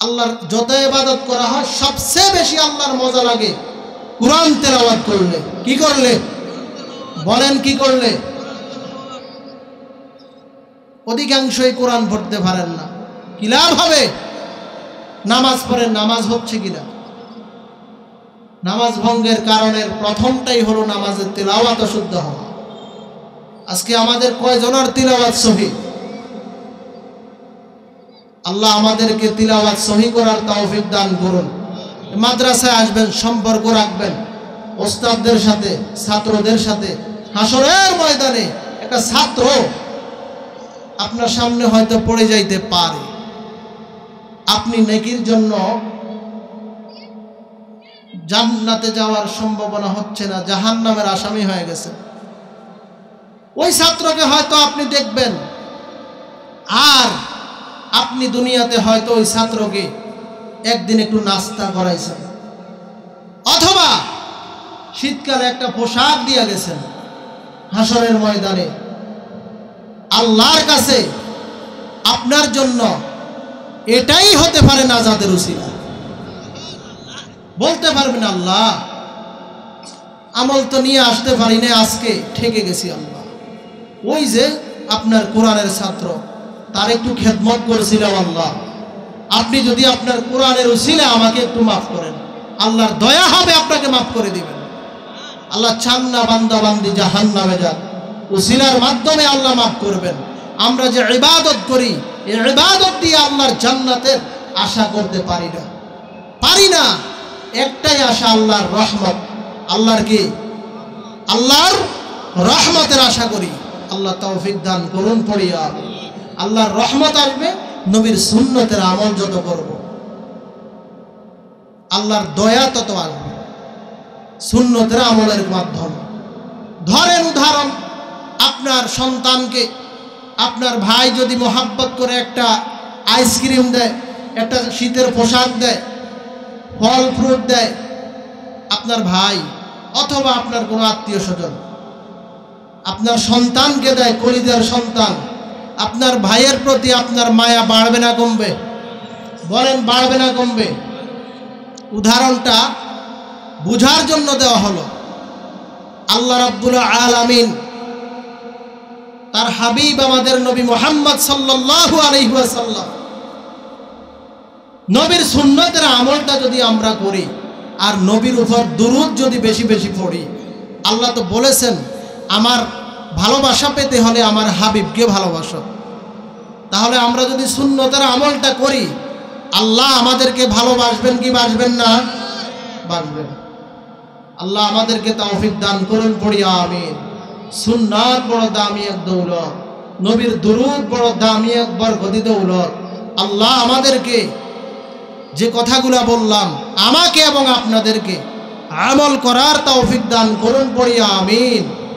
আল্লাহর যত ইবাদত করা হয় সবচেয়ে বেশি আল্লাহর মজা লাগে কুরআন তেলাওয়াত করলে। কি করলে? বলেন কি করলে? অধিকাংশই কোরআন পড়তে পারেন না, কি লাভ হবে? নামাজ পড়েন, নামাজ হচ্ছে কিনা? নামাজ ভঙ্গের কারণের প্রথমটাই হলো নামাজের তিলাওয়াত অশুদ্ধ হওয়া। আজকে আমাদের কয়জনের তিলাওয়াত সহি? আল্লাহ আমাদেরকে তিলাওয়াত সহি করার তৌফিক দান করুন। মাদ্রাসায় আসবেন, সম্পর্ক রাখবেন ওস্তাদদের সাথে, ছাত্রদের সাথে। হাসরের ময়দানে একটা ছাত্র আপনার সামনে হয়তো পড়ে যাইতে পারে, আপনি নেকির জন্য জান্নাতে যাওয়ার সম্ভাবনা হচ্ছে না, জাহান্নামের আসামি হয়ে গেছে। ওই ছাত্রকে হয়তো আপনি দেখবেন, আর আপনি দুনিয়াতে হয়তো ওই ছাত্রকে একদিন একটু নাস্তা করাইছেন, অথবা শীতকালে একটা পোশাক দিয়ে গেছেন। হাসরের ময়দানে আল্লাহর কাছে আপনার জন্য এটাই হতে পারে নাজাতের উসিলা। বলতে পারবেন, আল্লাহ আমল তো নিয়ে আসতে পারি না, আজকে ঠেকে গেছি আল্লাহ। ওই যে আপনার কোরআনের ছাত্র, তার একটু খেদমত করেছিলাম। আল্লাহ, আপনি যদি আপনার কোরআনের উসিলা আমাকে একটু মাফ করেন, আল্লাহর দয়া হবে, আপনাকে মাফ করে দিবেন। আল্লাহ চান না বান্দা বান্দি জাহান্নামে যাক, উসিলার মাধ্যমে আল্লাহ মাফ করবেন। আমরা যে ইবাদত করি, এই ইবাদত দিয়ে আল্লাহর জান্নাতের আশা করতে পারি না। একটাই আশা, আল্লাহর রহমত। আল্লাহর কি? আল্লাহর রহমতের আশা করি। আল্লাহ তৌফিক দান করুন। পড়িয়া আল্লাহর রহমত আসবে, নবীর সুন্নতের আমল যত করব, আল্লাহর দয়া তত আসবে সুন্নতের আমলের মাধ্যমে। ধরেন উদাহরণ, আপনার সন্তানকে আপনার ভাই যদি মোহাব্বত করে একটা আইসক্রিম দেয়, একটা শীতের পোশাক দেয়, ফল ফ্রুট দেয়, আপনার ভাই অথবা আপনার কোনো আত্মীয় স্বজন আপনার সন্তানকে দেয়, কলিজার সন্তান, আপনার ভাইয়ের প্রতি আপনার মায়া বাড়বে না কমবে? বলেন, বাড়বে না কমবে? উদাহরণটা বুঝার জন্য দেওয়া হলো। আল্লাহ রাব্বুল আলামিন তার হাবিব আমাদের নবী মুহাম্মদ সাল্লাল্লাহু আলাইহি ওয়াসাল্লাম, নবীর সুন্নতের আমলটা যদি আমরা করি আর নবীর উপর দুরূদ যদি বেশি বেশি পড়ি, আল্লাহ তো বলেছেন আমার ভালোবাসা পেতে হলে আমার হাবিবকে ভালোবাসো। তাহলে আমরা যদি সুন্নতের আমলটা করি, আল্লাহ আমাদেরকে ভালোবাসবেন কি বাসবেন না? বাসবেন। আল্লাহ আমাদেরকে তৌফিক দান করুন। পড়িয়া আমিন। সুন্নাত বড় দামি এক দৌলত, নবীর দুরূদ বড় দামি এক বরকতি দৌলত। আল্লাহ আমাদেরকে যে কথাগুলো বললাম, আমাকে এবং আপনাদেরকে আমল করার তৌফিক দান করুন। পড়িয়া আমিন।